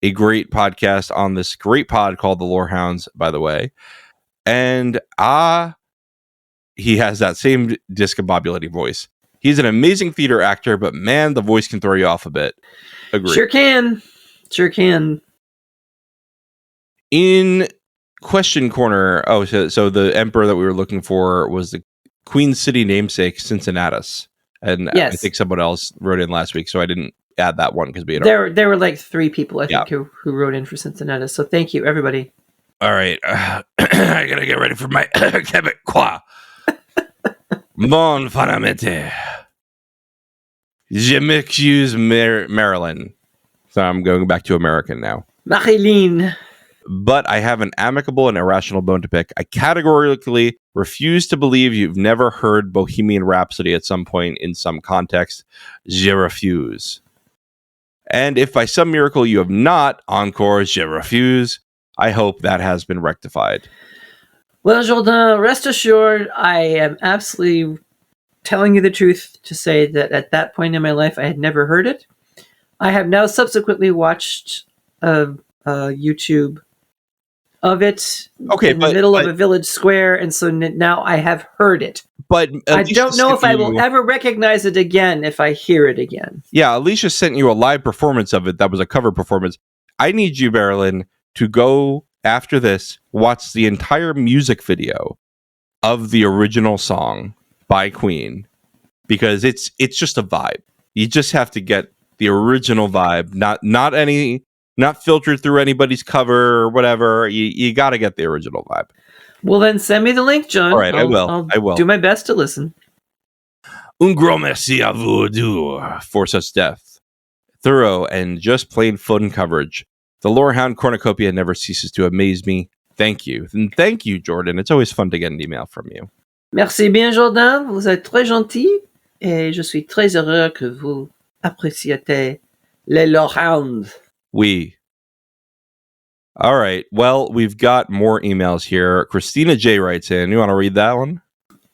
a great podcast on this great pod called The Lorehounds, by the way. And he has that same discombobulating voice. He's an amazing theater actor, but man, the voice can throw you off a bit. Agreed.
Sure can.
In Question Corner, so the emperor that we were looking for was the Queen City namesake, Cincinnatus. And yes. I think someone else wrote in last week, so I didn't add that one because
there were like 3 people, I think, who wrote in for Cincinnatus. So thank you, everybody.
All right. I gotta get ready for my Québécois. Mon fanamente. Je m'excuse, Marilyn. So I'm going back to American now.
Marilyn.
But I have an amicable and irrational bone to pick. I categorically refuse to believe you've never heard Bohemian Rhapsody at some point in some context. Je refuse. And if by some miracle you have not, encore, je refuse, I hope that has been rectified.
Well, Jourdain, rest assured, I am absolutely telling you the truth to say that at that point in my life, I had never heard it. I have now subsequently watched a YouTube of it in the middle of a village square, and so now I have heard it.
But
I don't know if I will ever recognize it again if I hear it again.
Yeah, Alicia sent you a live performance of it. That was a cover performance. I need you, Marilyn, to go after this, watch the entire music video of the original song by Queen, because it's just a vibe. You just have to get the original vibe, not filtered through anybody's cover or whatever. You got to get the original vibe.
Well, then send me the link, John.
All right, I will.
I'll do my best to listen.
Un grand merci à vous deux for such depth, thorough, and just plain fun coverage. The Lorehound cornucopia never ceases to amaze me. Thank you. And thank you, Jordan. It's always fun to get an email from you.
Merci bien, Jordan. Vous êtes très gentil. Et je suis très heureux que vous appréciez les Lorehounds.
We. All right. Well, we've got more emails here. Christina J writes in. You want to read that one?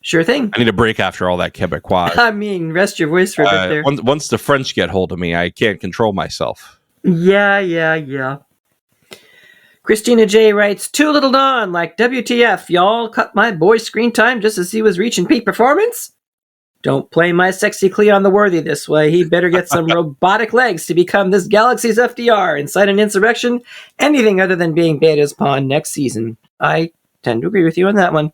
Sure thing.
I need a break after all that Quebecois.
I mean, rest your voice for a bit there.
Once the French get hold of me, I can't control myself.
Yeah. Christina J writes, Too Little Don, like WTF, y'all cut my boy's screen time just as he was reaching peak performance? Don't play my sexy Cleon the Worthy this way. He better get some robotic legs to become this galaxy's FDR, incite an insurrection, anything other than being Beta's pawn next season. I tend to agree with you on that one.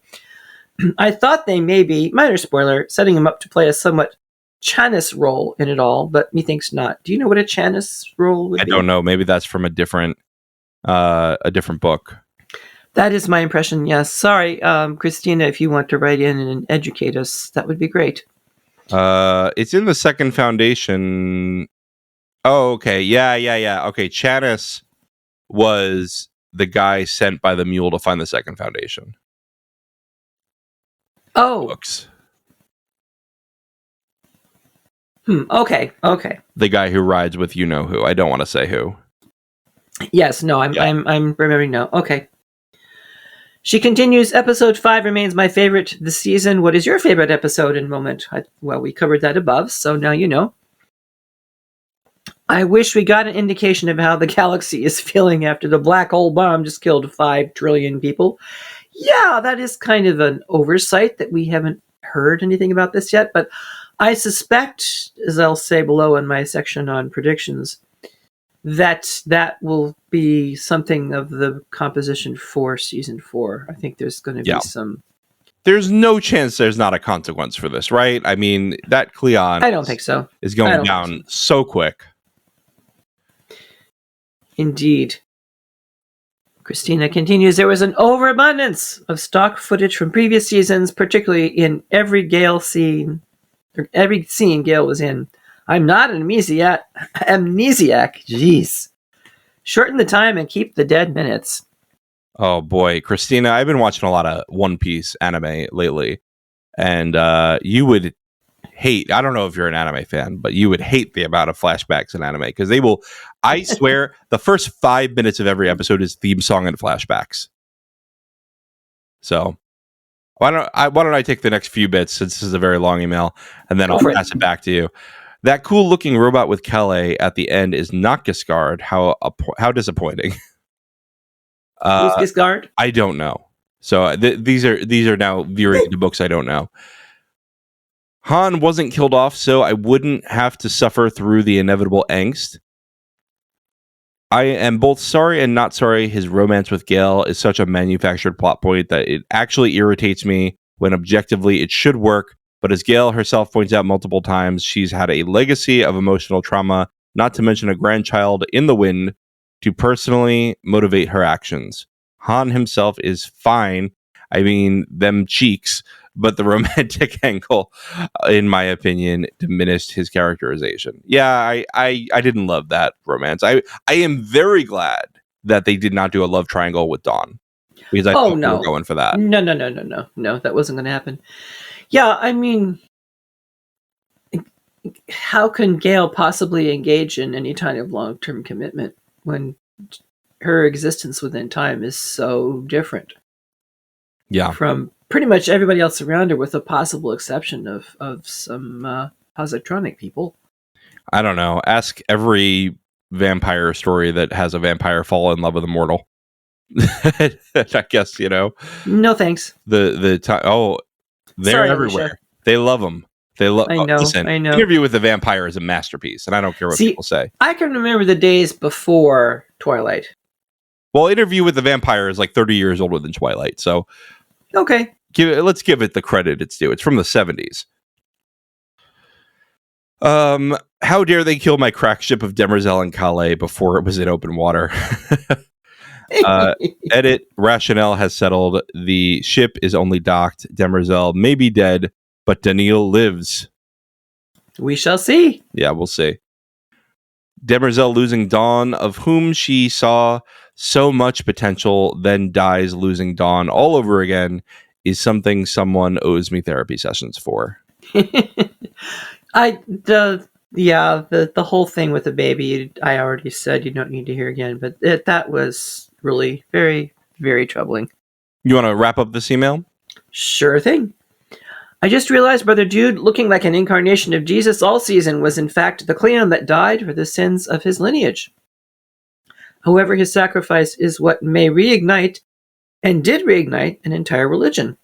I thought they may be, minor spoiler, setting him up to play a somewhat Channis role in it all, but methinks not. Do you know what a Channis role would be?
I don't know. Maybe that's from a different book.
That is my impression, yes. Sorry, Christina, if you want to write in and educate us, that would be great.
It's in the Second Foundation. Oh, okay. Yeah. Okay, Channis was the guy sent by the mule to find the Second Foundation.
Oh.
Books.
Okay.
The guy who rides with you know who. I don't want to say who.
Yes, no, I'm remembering now. Okay. She continues, episode 5 remains my favorite this season. What is your favorite episode and moment? Well, we covered that above, so now you know. I wish we got an indication of how the galaxy is feeling after the black hole bomb just killed 5 trillion people. Yeah, that is kind of an oversight that we haven't heard anything about this yet, but I suspect, as I'll say below in my section on predictions, that will be something of the composition for season 4. I think there's going to be some...
There's no chance there's not a consequence for this, right? I mean, that Cleon...
I don't think so.
...is going down so quick.
Indeed. Christina continues, there was an overabundance of stock footage from previous seasons, particularly in every Gale scene, or every scene Gale was in. I'm not an amnesiac. Jeez. Shorten the time and keep the dead minutes.
Oh boy, Christina, I've been watching a lot of One Piece anime lately, and you would hate, I don't know if you're an anime fan, but you would hate the amount of flashbacks in anime, because they will, I swear, the first 5 minutes of every episode is theme song and flashbacks. So why don't I take the next few bits, since this is a very long email, and then I'll pass it back to you. That cool looking robot with Calais at the end is not Giscard. How disappointing.
Who's Giscard?
I don't know. So these are now veering into books I don't know. Han wasn't killed off, so I wouldn't have to suffer through the inevitable angst. I am both sorry and not sorry his romance with Gale is such a manufactured plot point that it actually irritates me when objectively it should work. But as Gale herself points out multiple times, she's had a legacy of emotional trauma, not to mention a grandchild in the wind, to personally motivate her actions. Han himself is fine. I mean, them cheeks, but the romantic angle, in my opinion, diminished his characterization. Yeah, I didn't love that romance. I am very glad that they did not do a love triangle with Dawn, because I thought we were going for that.
No, that wasn't going to happen. Yeah, I mean, how can Gale possibly engage in any kind of long-term commitment when her existence within time is so different?
Yeah,
from pretty much everybody else around her, with a possible exception of some positronic people.
I don't know. Ask every vampire story that has a vampire fall in love with a mortal. I guess, you know.
No thanks.
The time. Oh. They're everywhere.
Alicia.
They love them. They love.
I know.
Listen,
I know.
Interview with the Vampire is a masterpiece, and I don't care what people say.
I can remember the days before Twilight.
Well, Interview with the Vampire is like 30 years older than Twilight, so
okay.
Let's give it the credit it's due. It's from the 70s. How dare they kill my crack ship of Demerzel and Calais before it was in open water? Edit. Rationale has settled. The ship is only docked. Demerzel may be dead, but Daniil lives.
We shall see.
Yeah, we'll see. Demerzel losing Dawn, of whom she saw so much potential, then dies losing Dawn all over again, is something someone owes me therapy sessions for.
The whole thing with the baby, I already said you don't need to hear again, but that was really very, very troubling.
You want to wrap up this email?
Sure thing. I just realized Brother Dude, looking like an incarnation of Jesus all season, was in fact the clan that died for the sins of his lineage. However, his sacrifice is what may reignite, and did reignite, an entire religion.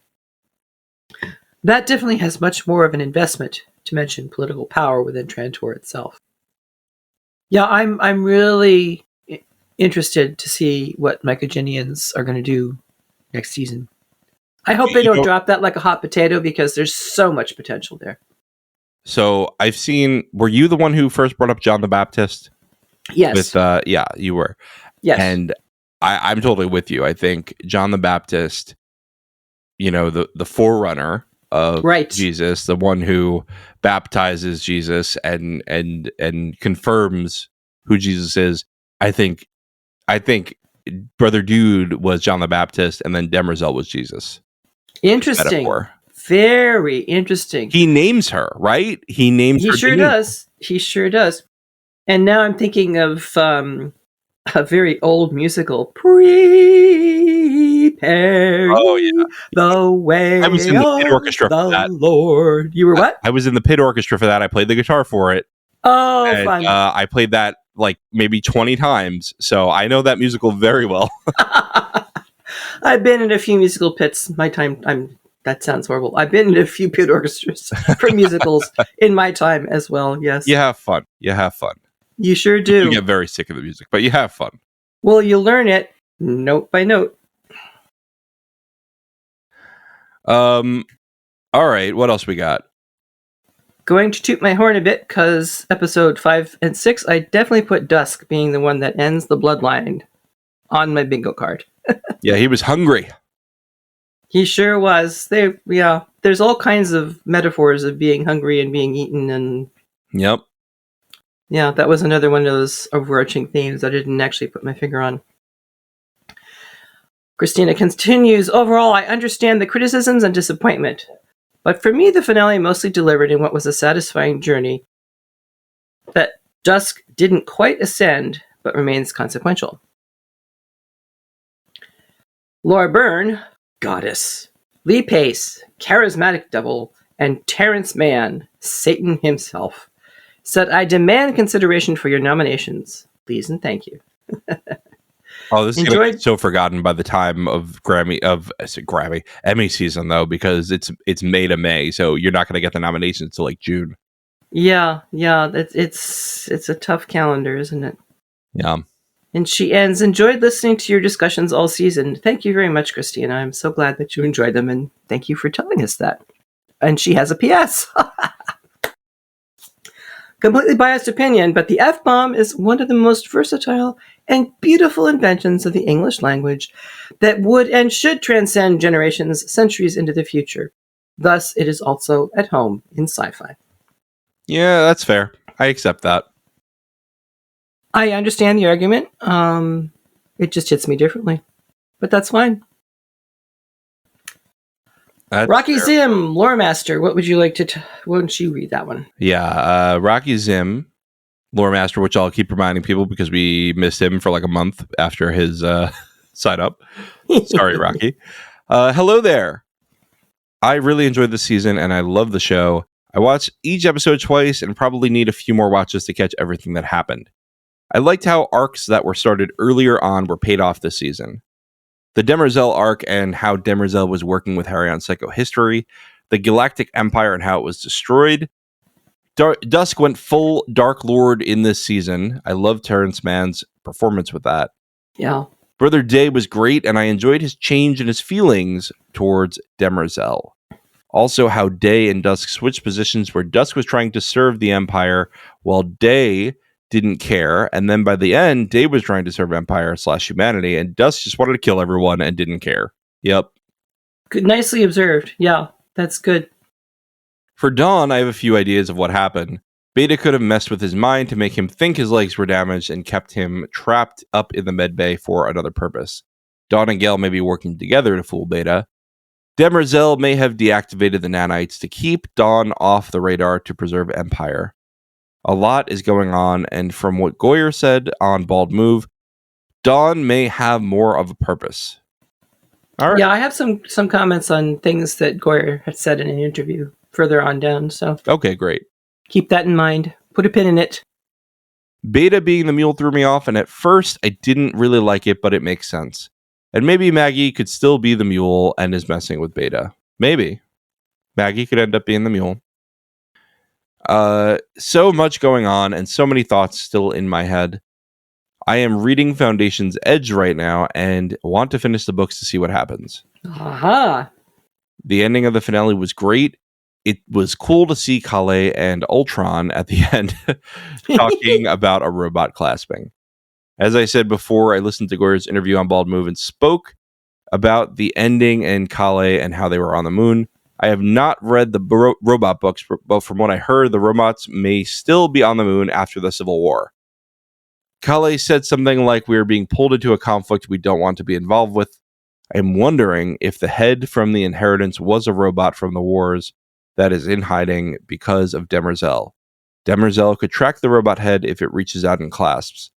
That definitely has much more of an investment, to mention political power within Trantor itself. Yeah, I'm really interested to see what Mycogenians are going to do next season. I hope they don't drop that like a hot potato, because there's so much potential there.
So I've seen, were you the one who first brought up John the Baptist?
Yes.
Yeah, you were.
Yes.
And I'm totally with you. I think John the Baptist, the forerunner of Jesus, the one who baptizes Jesus and confirms who Jesus is. I think Brother Dude was John the Baptist, and then Demerzel was Jesus.
Interesting. Metaphor. Very interesting.
He names her, right? He
sure does. He sure does. And now I'm thinking of a very old musical, Prepare the Way.
I was in the pit orchestra for that.
Lord. You were what?
I was in the pit orchestra for that. I played the guitar for it.
Oh, fun.
I played that like maybe 20 times. So I know that musical very well.
I've been in a few musical pits. That sounds horrible. I've been in a few pit orchestras for musicals in my time as well. Yes.
You have fun.
You sure do.
You get very sick of the music, but you have fun.
Well, you learn it note by note.
All right. What else we got?
Going to toot my horn a bit, because episode 5 and 6, I definitely put Dusk being the one that ends the bloodline on my bingo card.
Yeah, he was hungry.
He sure was. There's all kinds of metaphors of being hungry and being eaten, and
yep.
Yeah, that was another one of those overarching themes I didn't actually put my finger on. Christina continues, overall, I understand the criticisms and disappointment, but for me, the finale mostly delivered in what was a satisfying journey that Dusk didn't quite ascend, but remains consequential. Laura Byrne, Goddess. Lee Pace, Charismatic Devil, and Terrence Mann, Satan himself, said, I demand consideration for your nominations. Please and thank you.
Oh, this is going to be so forgotten by the time of Emmy season, though, because it's May to May, so you're not going to get the nominations until like June.
Yeah, it's a tough calendar, isn't it?
Yeah.
And she ends, enjoyed listening to your discussions all season. Thank you very much, Christina. I'm so glad that you enjoyed them, and thank you for telling us that. And she has a PS. Completely biased opinion, but the F-bomb is one of the most versatile and beautiful inventions of the English language that would and should transcend generations, centuries into the future. Thus, it is also at home in sci-fi.
Yeah, that's fair. I accept that.
I understand the argument. It just hits me differently, but that's fine. Rocky Zim, Lore Master. What would you like to? Wouldn't you read that one?
Yeah, Rocky Zim, Lore Master, which I'll keep reminding people because we missed him for like a month after his sign up. Sorry, Rocky. Hello there. I really enjoyed the season and I love the show. I watched each episode twice and probably need a few more watches to catch everything that happened. I liked how arcs that were started earlier on were paid off this season. The Demerzel arc and how Demerzel was working with Harry on psychohistory, the Galactic Empire and how it was destroyed. Dusk went full Dark Lord in this season. I love Terrence Mann's performance with that.
Yeah.
Brother Day was great, and I enjoyed his change in his feelings towards Demerzel. Also, how Day and Dusk switched positions where Dusk was trying to serve the Empire while Day didn't care, and then by the end, Day was trying to serve Empire/humanity, and Dusk just wanted to kill everyone and didn't care. Yep.
Good, nicely observed. Yeah, that's good.
For Dawn, I have a few ideas of what happened. Beta could have messed with his mind to make him think his legs were damaged and kept him trapped up in the medbay for another purpose. Dawn and Gale may be working together to fool Beta. Demerzel may have deactivated the nanites to keep Dawn off the radar to preserve Empire. A lot is going on, and from what Goyer said on Bald Move, Dawn may have more of a purpose. All right.
Yeah, I have some comments on things that Goyer had said in an interview further on down, so
Okay, great.
keep that in mind. Put a pin in it.
Beta being the mule threw me off, and at first I didn't really like it, but it makes sense. And maybe Maggie could still be the mule and is messing with Beta. Maybe. Maggie could end up being the mule. So much going on and so many thoughts still in my head. I am reading Foundation's Edge right now and want to finish the books to see what happens.
Aha!
The ending of the finale was great. It was cool to see Kale and Ultron at the end talking about a robot clasping. As I said before, I listened to Goyer's interview on Bald Move and spoke about the ending and Kale and how they were on the moon. I have not read the robot books, but from what I heard, the robots may still be on the moon after the Civil War. Kale said something like, "We are being pulled into a conflict we don't want to be involved with." I'm wondering if the head from the Inheritance was a robot from the wars that is in hiding because of Demerzel. Demerzel could track the robot head if it reaches out and clasps.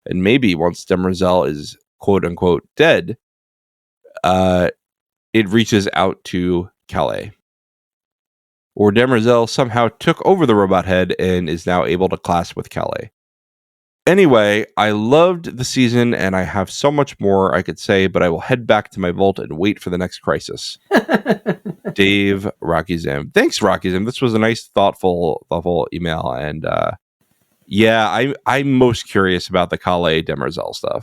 And maybe once Demerzel is quote-unquote dead, it reaches out to Kale. Or Demerzel somehow took over the robot head and is now able to clasp with Kale. Anyway, I loved the season and I have so much more I could say, but I will head back to my vault and wait for the next crisis. Dave Rocky Zim. Thanks, Rocky Zim. This was a nice, thoughtful email. And yeah, I'm most curious about the Kale Demerzel stuff.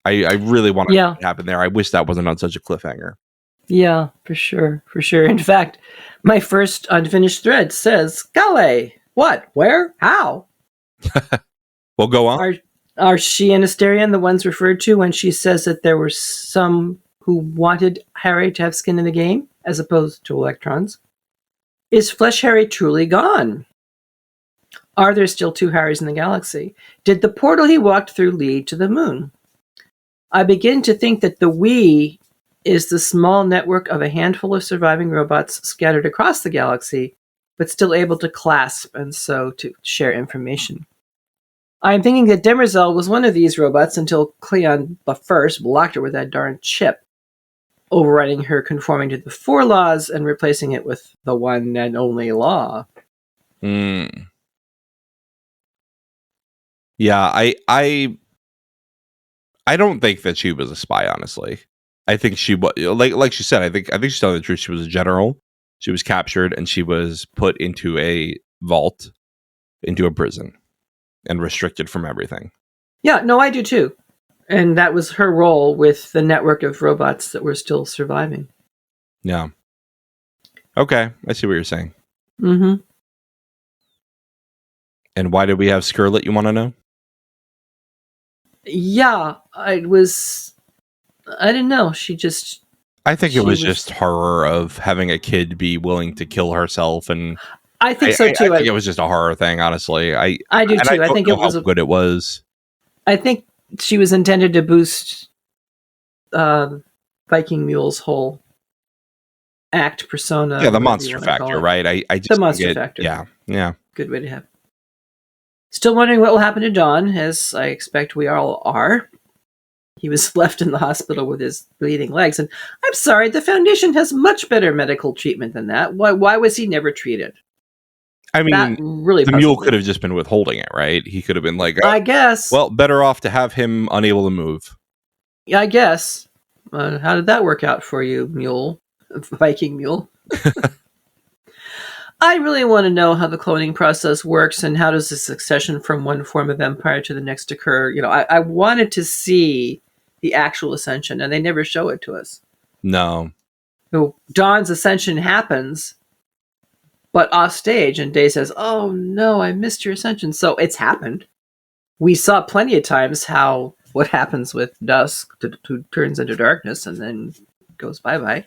I really want to know what happened there. I wish that wasn't on such a cliffhanger.
Yeah, for sure. For sure. In fact, my first unfinished thread says, Kale, what, where, how?
Well, go on.
Are she and Asterion the ones referred to when she says that there were some who wanted Harry to have skin in the game, as opposed to electrons? Is Flesh Harry truly gone? Are there still two Harrys in the galaxy? Did the portal he walked through lead to the moon? I begin to think that the we is the small network of a handful of surviving robots scattered across the galaxy, but still able to clasp and so to share information. I am thinking that Demerzel was one of these robots until Cleon the First blocked her with that darn chip, overriding her conforming to the 4 laws and replacing it with the one and only law.
Yeah, I don't think that she was a spy, honestly. I think she was like she said, I think she's telling the truth. She was a general. She was captured and she was put into a vault, into a prison, and restricted from everything.
Yeah, no, I do too. And that was her role with the network of robots that were still surviving.
Yeah. Okay, I see what you're saying.
Mm-hmm.
And why did we have Skirlet, you want to know?
Yeah, I didn't know.
I think it was just horror of having a kid be willing to kill herself, and
I think so too.
I think it was just a horror thing, honestly. I
do too. I think it was
how good it was.
I think she was intended to boost Viking Mule's whole act persona.
Yeah, the monster factor, right? I just
the monster factor.
Yeah.
Good way to have. Still wondering what will happen to Don, as I expect we all are. He was left in the hospital with his bleeding legs, and I'm sorry, the Foundation has much better medical treatment than that. Why was he never treated?
I mean,
that really
the mule could have just been withholding it, right? He could have been like,
I guess.
Well, better off to have him unable to move.
Yeah, I guess. How did that work out for you, Mule? Viking Mule? I really want to know how the cloning process works and how does the succession from one form of empire to the next occur. You know, I wanted to see the actual ascension, and they never show it to us.
No.
So Dawn's ascension happens, but off stage, and Day says, "Oh no, I missed your ascension." So it's happened. We saw plenty of times what happens with dusk who turns into darkness and then goes bye-bye.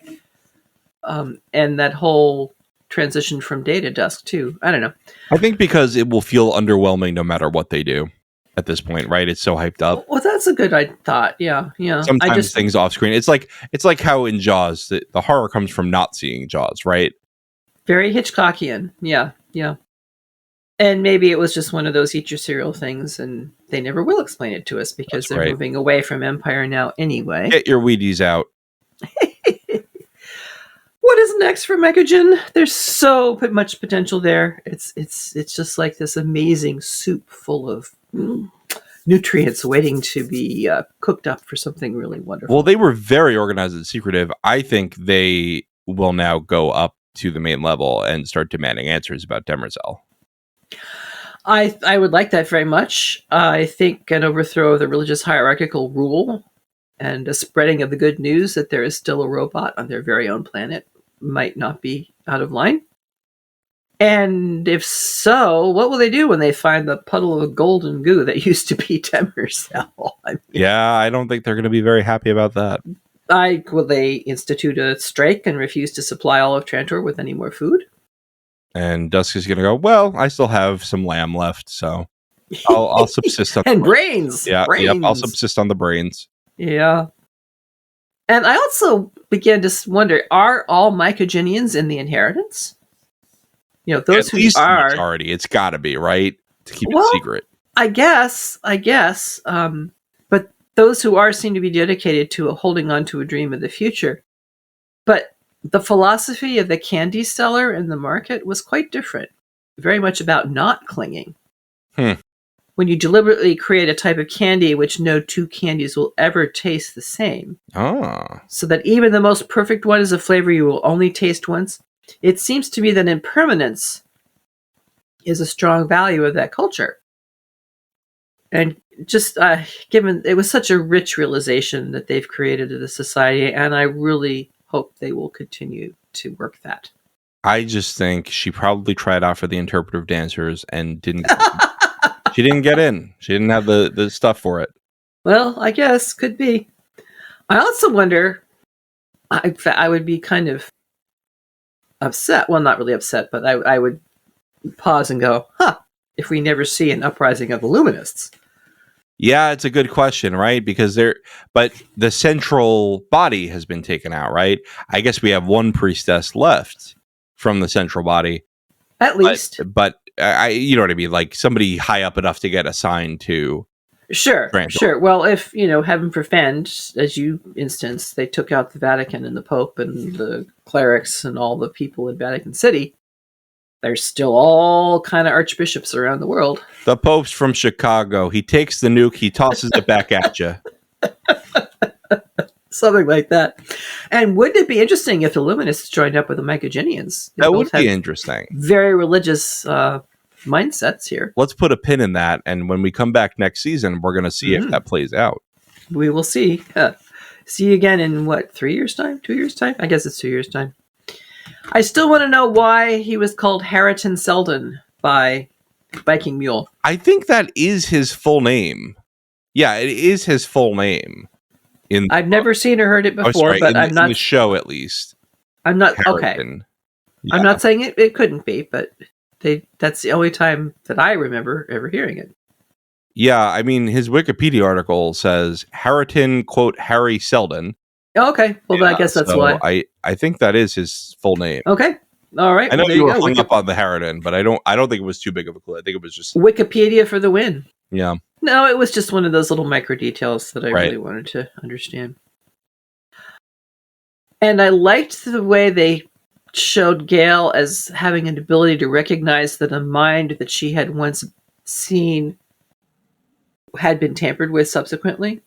And that whole transition from day to dusk too. I don't know.
I think because it will feel underwhelming no matter what they do at this point, right? It's so hyped up.
Well, that's a good thought. Yeah.
Sometimes things off screen. It's like how in Jaws the horror comes from not seeing Jaws, right?
Very Hitchcockian. Yeah. And maybe it was just one of those eat your cereal things, and they never will explain it to us because they're moving away from Empire now anyway.
Get your Wheaties out.
What is next for Mechagen? There's so much potential there. It's just like this amazing soup full of nutrients waiting to be cooked up for something really wonderful.
Well, they were very organized and secretive. I think they will now go up to the main level and start demanding answers about Demerzel.
I would like that very much. I think an overthrow of the religious hierarchical rule and a spreading of the good news that there is still a robot on their very own planet might not be out of line. And if so, what will they do when they find the puddle of golden goo that used to be Demerzel?
I don't think they're going to be very happy about that.
Will they institute a strike and refuse to supply all of Trantor with any more food?
And Dusk is going to go, well, I still have some lamb left, so I'll subsist on
and brains.
Yeah,
brains.
Yep, I'll subsist on the brains.
Yeah. And I also began to wonder, are all Mycogenians in the inheritance? Those who are
the majority. It's got to be, right? To keep it secret.
I guess. But those who are seem to be dedicated to holding on to a dream of the future. But the philosophy of the candy seller in the market was quite different. Very much about not clinging. When you deliberately create a type of candy which no two candies will ever taste the same. So that even the most perfect one is a flavor you will only taste once. It seems to me that impermanence is a strong value of that culture. And just given it was such a rich realization that they've created in the society, and I really hope they will continue to work that.
I just think she probably tried out for the interpretive dancers and didn't. She didn't get in. She didn't have the stuff for it.
Well, I guess could be. I also wonder. I would be kind of upset. Well, not really upset, but I would pause and go, if we never see an uprising of the Luminists.
Yeah, it's a good question, right? Because but the central body has been taken out, right? I guess we have one priestess left from the central body.
At least.
But you know what I mean? Like somebody high up enough to get assigned to.
Sure. Well, if, heaven forfend, as you instance, they took out the Vatican and the Pope and the clerics and all the people in Vatican City, there's still all kind of archbishops around the world.
The Pope's from Chicago. He takes the nuke, he tosses it back at you.
Something like that. And wouldn't it be interesting if the Luminists joined up with the Mycogenians?
That would be interesting.
Very religious mindsets here.
Let's put a pin in that, and when we come back next season, we're going to see if that plays out.
We will see. See you again in, 3 years' time? 2 years' time? I guess it's 2 years' time. I still want to know why he was called Harriton Seldon by Viking Mule.
I think that is his full name. Yeah, it is his full name.
I've never seen or heard it before, but I'm not...
in the show, at least.
I'm not...
Harriton.
Okay. Yeah. I'm not saying it couldn't be, but that's the only time that I remember ever hearing it.
Yeah, I mean, his Wikipedia article says Harriton, quote, Harry Seldon.
Okay, well, I guess that's why.
I think that is his full name.
Okay, all right.
I know you were hung up on the Harriton, but I don't think it was too big of a clue. I think it was just
Wikipedia for the win.
Yeah.
No, it was just one of those little micro details that I really wanted to understand. And I liked the way they showed Gale as having an ability to recognize that a mind that she had once seen had been tampered with subsequently.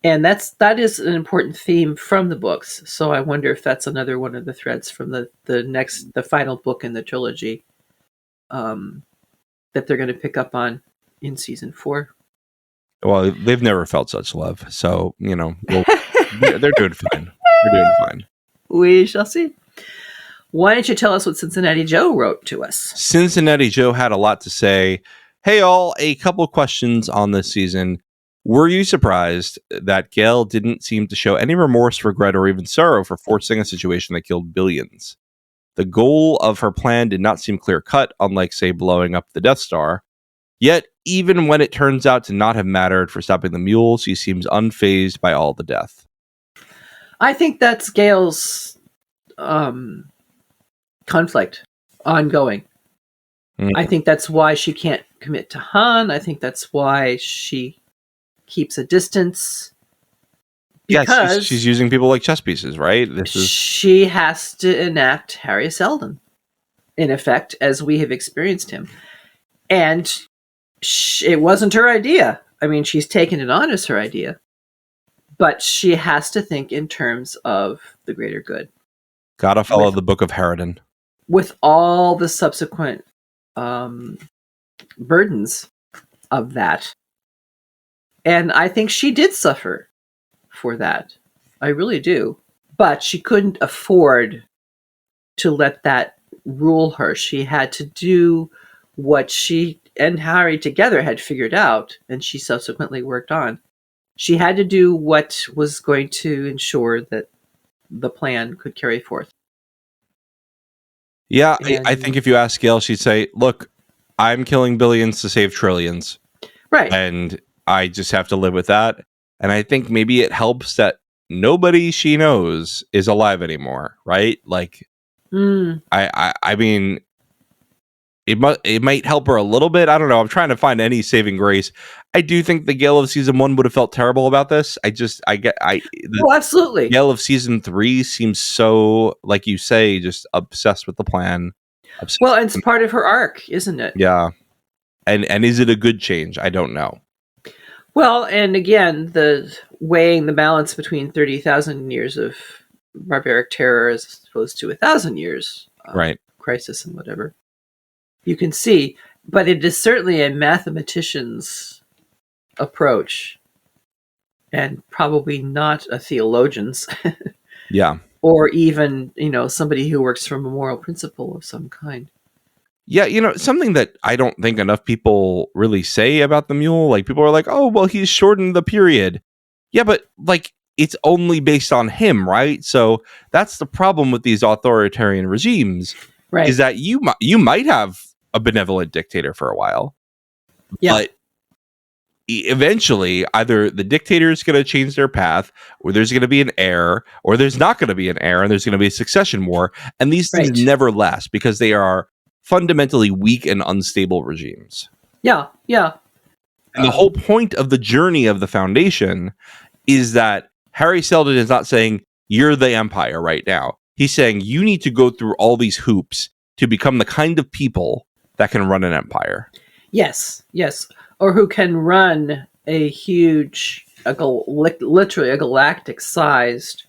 And that is an important theme from the books. So I wonder if that's another one of the threads from the final book in the trilogy that they're going to pick up on in season 4.
Well, they've never felt such love. So, they're doing fine. They're doing fine.
We shall see. Why don't you tell us what Cincinnati Joe wrote to us?
Cincinnati Joe had a lot to say. Hey, all, a couple questions on this season. Were you surprised that Gale didn't seem to show any remorse, regret, or even sorrow for forcing a situation that killed billions? The goal of her plan did not seem clear-cut, unlike, say, blowing up the Death Star. Yet, even when it turns out to not have mattered for stopping the mule, she seems unfazed by all the death.
I think that's Gail's conflict ongoing. I think that's why she can't commit to Han. I think that's why she keeps a distance. Because
she's using people like chess pieces, right?
She has to enact Harry Seldon, in effect, as we have experienced him. And it wasn't her idea. I mean, she's taken it on as her idea. But she has to think in terms of the greater good.
Gotta follow the Book of Harridan.
With all the subsequent burdens of that. And I think she did suffer for that. I really do. But she couldn't afford to let that rule her. She had to do what she and Harry together had figured out, and she subsequently worked on. She had to do what was going to ensure that the plan could carry forth.
Yeah, I think if you ask Gail, she'd say, look, I'm killing billions to save trillions.
Right.
And I just have to live with that. And I think maybe it helps that nobody she knows is alive anymore, right? Like, I mean, it might help her a little bit. I don't know. I'm trying to find any saving grace. I do think the Gale of season 1 would have felt terrible about this.
Absolutely.
Gale of season 3 seems so, like you say, just obsessed with the plan.
Well, it's part of her arc, isn't it?
Yeah. And is it a good change? I don't know.
Well, and again, the weighing the balance between 30,000 years of barbaric terror as opposed to 1,000 years
right.
crisis and whatever. You can see, but it is certainly a mathematician's approach and probably not a theologian's.
Yeah.
Or even, somebody who works from a moral principle of some kind.
Yeah, something that I don't think enough people really say about the mule, like people are like, oh, well, he's shortened the period. Yeah, but like it's only based on him, right? So that's the problem with these authoritarian regimes,
right?
Is that you might have a benevolent dictator for a while, but eventually either the dictator is going to change their path, or there's going to be an heir, or there's not going to be an heir, and there's going to be a succession war, and these things never last because they are fundamentally weak and unstable regimes.
Yeah.
And the whole point of the journey of the Foundation is that Harry Seldon is not saying, you're the Empire right now. He's saying, you need to go through all these hoops to become the kind of people that can run an empire.
Yes. Or who can run a huge, literally a galactic-sized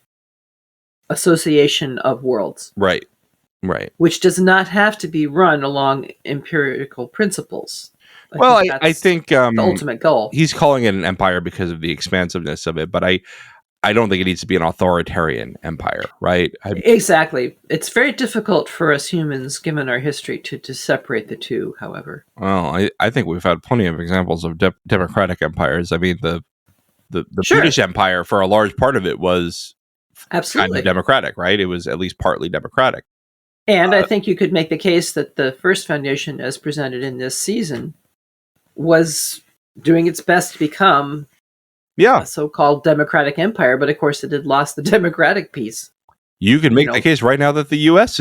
association of worlds.
Right.
Which does not have to be run along empirical principles.
I think
the ultimate goal.
He's calling it an empire because of the expansiveness of it, but I don't think it needs to be an authoritarian empire, right?
Exactly. It's very difficult for us humans, given our history, to separate the two, however.
Well, I think we've had plenty of examples of democratic empires. I mean, the British Empire, for a large part of it, was
absolutely
kind of democratic, right? It was at least partly democratic.
And I think you could make the case that the first Foundation, as presented in this season, was doing its best to become a so-called democratic empire, but of course it had lost the democratic piece.
You can make the case right now that the U.S.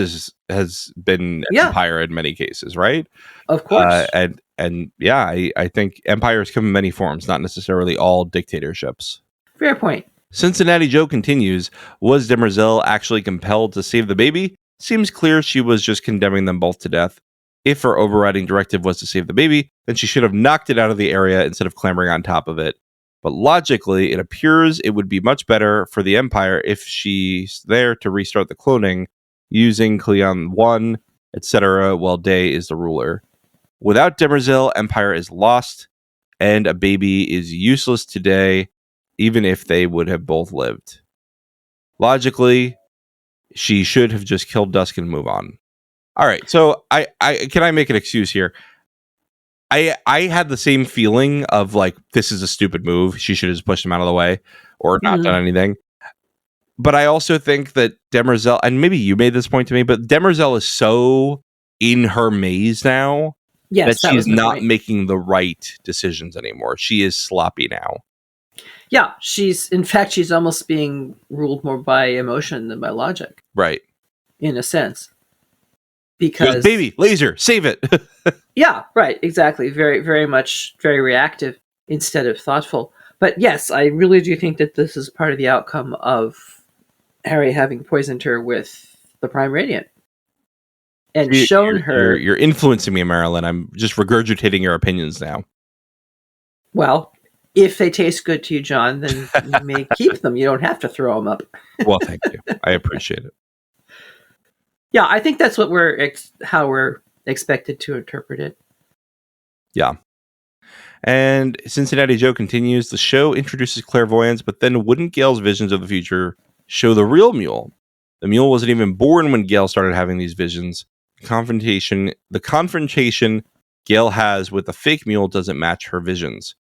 has been an empire in many cases, right?
Of course.
I think empires come in many forms, not necessarily all dictatorships.
Fair point.
Cincinnati Joe continues, was Demerzel actually compelled to save the baby? Seems clear she was just condemning them both to death. If her overriding directive was to save the baby, then she should have knocked it out of the area instead of clambering on top of it. But logically, it appears it would be much better for the Empire if she's there to restart the cloning, using Cleon 1, etc., while Day is the ruler. Without Demerzel, Empire is lost, and a baby is useless today, even if they would have both lived. Logically, she should have just killed Dusk and move on. All right, so I can I make an excuse here? I had the same feeling of like, this is a stupid move. She should have just pushed him out of the way or not done anything. But I also think that Demerzel, and maybe you made this point to me, but Demerzel is so in her maze now
Yes,
that
that
she's
was my
not
point.
making the right decisions anymore. She is sloppy now.
Yeah, she's almost being ruled more by emotion than by logic,
Right.
in a sense.
She goes,
Because
baby, laser, save it.
yeah, right, exactly. Very, very much, very reactive instead of thoughtful. But yes, I really do think that this is part of the outcome of Harry having poisoned her with the Prime Radiant and shown her.
You're influencing me, Marilyn. I'm just regurgitating your opinions now.
Well, if they taste good to you, John, then you may keep them. You don't have to throw them up.
Well, thank you. I appreciate it.
Yeah, I think that's what how we're expected to interpret it.
Yeah. And Cincinnati Joe continues, the show introduces clairvoyance, but then wouldn't Gale's visions of the future show the real Mule? The Mule wasn't even born when Gale started having these visions. The confrontation Gale has with the fake Mule doesn't match her visions.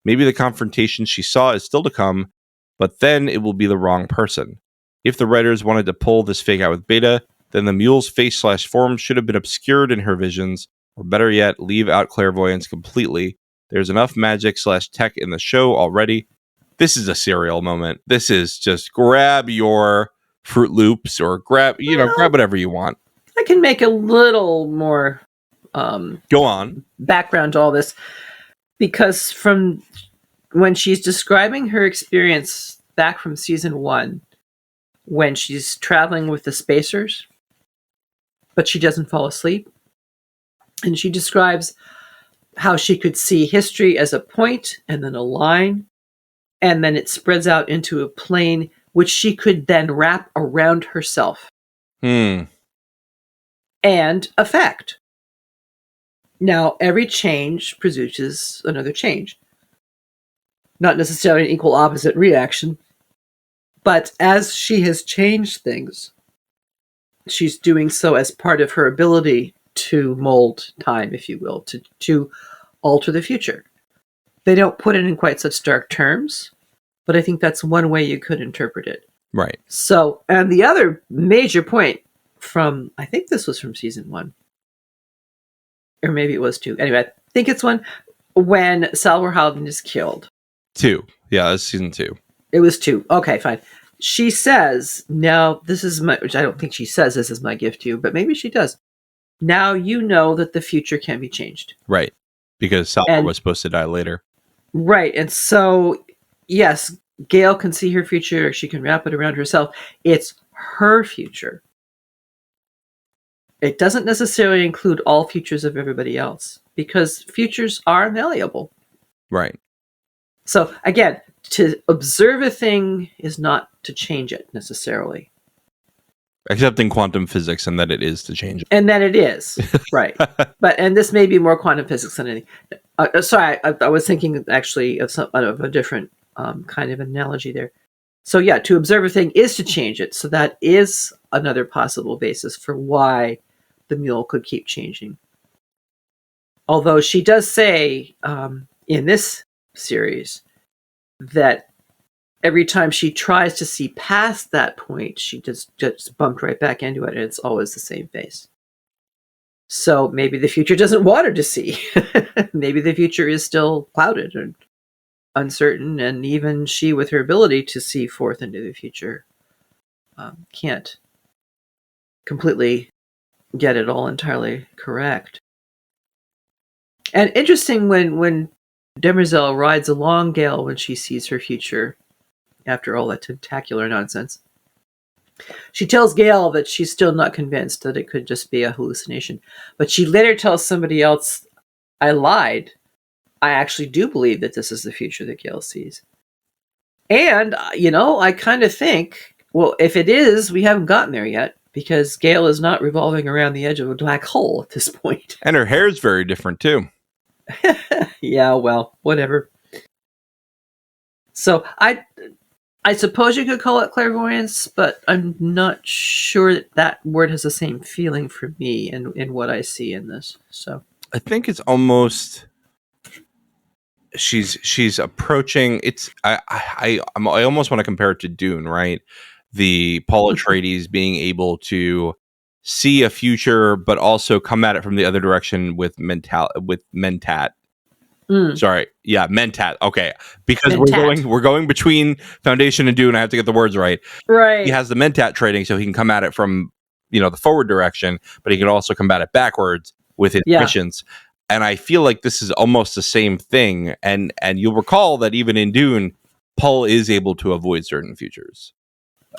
Maybe the confrontation she saw is still to come, but then it will be the wrong person. If the writers wanted to pull this fake out with Beta, then the Mule's face/form should have been obscured in her visions, or better yet, leave out clairvoyance completely. There's enough magic/tech in the show already. This is a serial moment. This is just grab your Fruit Loops or grab whatever you want.
I can make a little more
Go on.
background to all this, because from when she's describing her experience back from season 1, when she's traveling with the spacers, but she doesn't fall asleep, and she describes how she could see history as a point and then a line, and then it spreads out into a plane which she could then wrap around herself and affect. Now, every change produces another change. Not necessarily an equal opposite reaction, but as she has changed things, she's doing so as part of her ability to mold time, if you will, to alter the future. They don't put it in quite such stark terms, but I think that's one way you could interpret it.
Right.
So, and the other major point from, I think this was from season 1, or maybe it was 2. Anyway, I think it's 1, when Salvor Howden is killed.
2. Yeah, that's season 2.
It was 2. Okay, fine. She says, now this is my, which I don't think she says this is my gift to you, but maybe she does. Now you know that the future can be changed.
Right. Because Salvor was supposed to die later.
Right. And so, yes, Gale can see her future. She can wrap it around herself. It's her future. It doesn't necessarily include all futures of everybody else, because futures are malleable.
Right.
So, again, to observe a thing is not to change it necessarily.
Except in quantum physics, and that it is to change it.
And then it is, right. And this may be more quantum physics than anything. Sorry, I was thinking actually of a different kind of analogy there. So yeah, to observe a thing is to change it. So that is another possible basis for why the Mule could keep changing. Although she does say in this series that every time she tries to see past that point, she just gets bumped right back into it, and it's always the same face. So maybe the future doesn't want her to see. Maybe the future is still clouded and uncertain, and even she, with her ability to see forth into the future, can't completely get it all entirely correct. And interesting, when Demerzel rides along Gale when she sees her future, after all that tentacular nonsense, she tells Gale that she's still not convinced, that it could just be a hallucination. But she later tells somebody else, I lied. I actually do believe that this is the future that Gale sees. And, I kind of think, well, if it is, we haven't gotten there yet, because Gale is not revolving around the edge of a black hole at this point.
And her hair's very different, too.
Yeah, well, whatever. So I suppose you could call it clairvoyance, but I'm not sure that word has the same feeling for me in what I see in this. So
I think it's almost she's approaching. It's I almost want to compare it to Dune, right? the Paul Atreides being able to see a future, but also come at it from the other direction with Mentat. Sorry, yeah, Mentat. Okay, because
Mentat.
we're going between Foundation and Dune. I have to get the words right.
Right.
He has the Mentat trading, so he can come at it from the forward direction, but he can also come at it backwards with his missions. And I feel like this is almost the same thing. And you'll recall that even in Dune, Paul is able to avoid certain futures.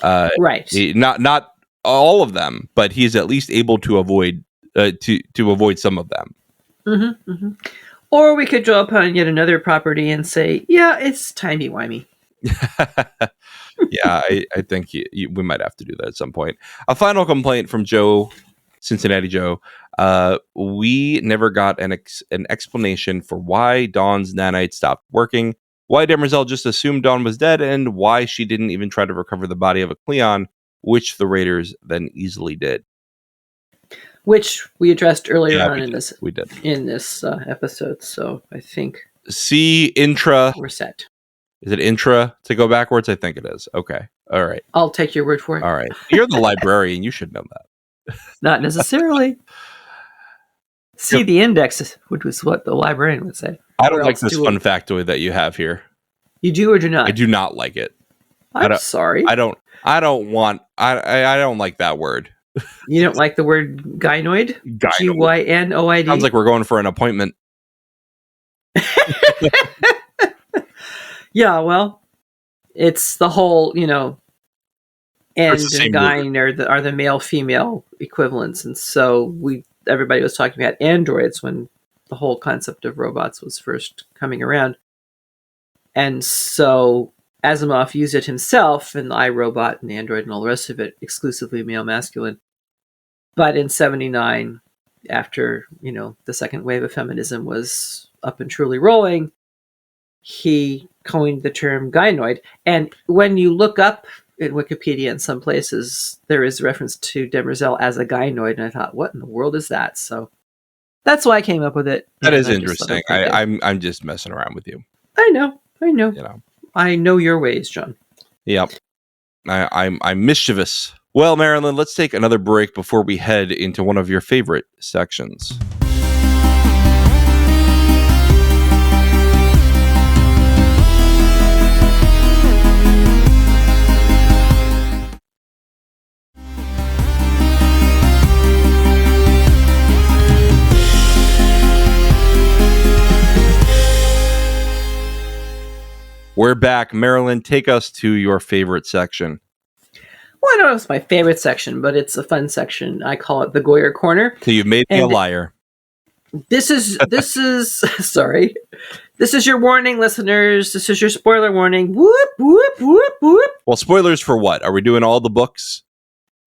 Right.
Not all of them, but he's at least able to avoid to avoid some of them.
Mm-hmm, mm-hmm. Or we could draw upon yet another property and say, yeah, it's timey-wimey.
Yeah, I think we might have to do that at some point. A final complaint from Joe, Cincinnati Joe. We never got an explanation for why Dawn's nanite stopped working, why Demerzel just assumed Dawn was dead, and why she didn't even try to recover the body of a Cleon, which the Raiders then easily did.
Which we addressed earlier on in this episode, so I think
we're
set.
Is it intra to go backwards? I think it is. Okay. All right.
I'll take your word for it.
All right. You're the librarian. You should know that.
Not necessarily. See the index, which was what the librarian would say.
I don't like this fun factoid that you have here.
You do or do not?
I do not like it.
I'm sorry.
I don't like that word.
You don't like the word gynoid? Gynoid.
Sounds like we're going for an appointment.
Yeah, well, it's the whole, and gyne are the male-female equivalents, and so everybody was talking about androids when the whole concept of robots was first coming around, and so Asimov used it himself in the iRobot and Android and all the rest of it, exclusively male-masculine. But in '79, after the second wave of feminism was up and truly rolling, he coined the term gynoid. And when you look up in Wikipedia in some places, there is reference to Demerzel as a gynoid, and I thought, what in the world is that? So that's why I came up with it.
That is interesting. I'm just messing around with you.
I know. I know your ways, John.
Yep. I'm mischievous. Well, Marilyn, let's take another break before we head into one of your favorite sections. We're back. Marilyn, take us to your favorite section.
Well, I don't know if it's my favorite section, but it's a fun section. I call it the Goyer Corner.
So you've made me a liar.
This is sorry. This is your warning, listeners. This is your spoiler warning. Whoop, whoop, whoop, whoop.
Well, spoilers for what? Are we doing all the books?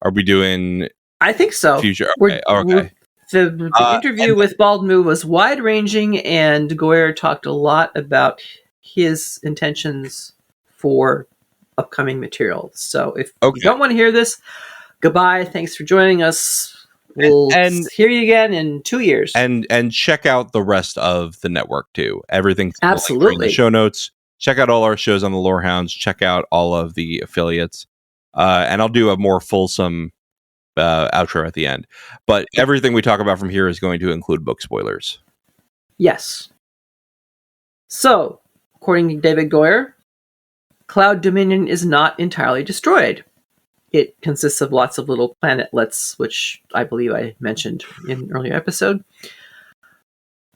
Are we doing...
I think so.
Future. Okay.
The interview with Baldmu was wide-ranging, and Goyer talked a lot about his intentions for upcoming material. So if you don't want to hear this, goodbye. Thanks for joining us. We'll hear you again in 2 years.
And check out the rest of the network too. Everything's
absolutely
in the show notes. Check out all our shows on the Lorehounds. Check out all of the affiliates. And I'll do a more fulsome outro at the end. But everything we talk about from here is going to include book spoilers.
Yes. So, according to David Goyer, Cloud Dominion is not entirely destroyed. It consists of lots of little planetlets, which I believe I mentioned in an earlier episode.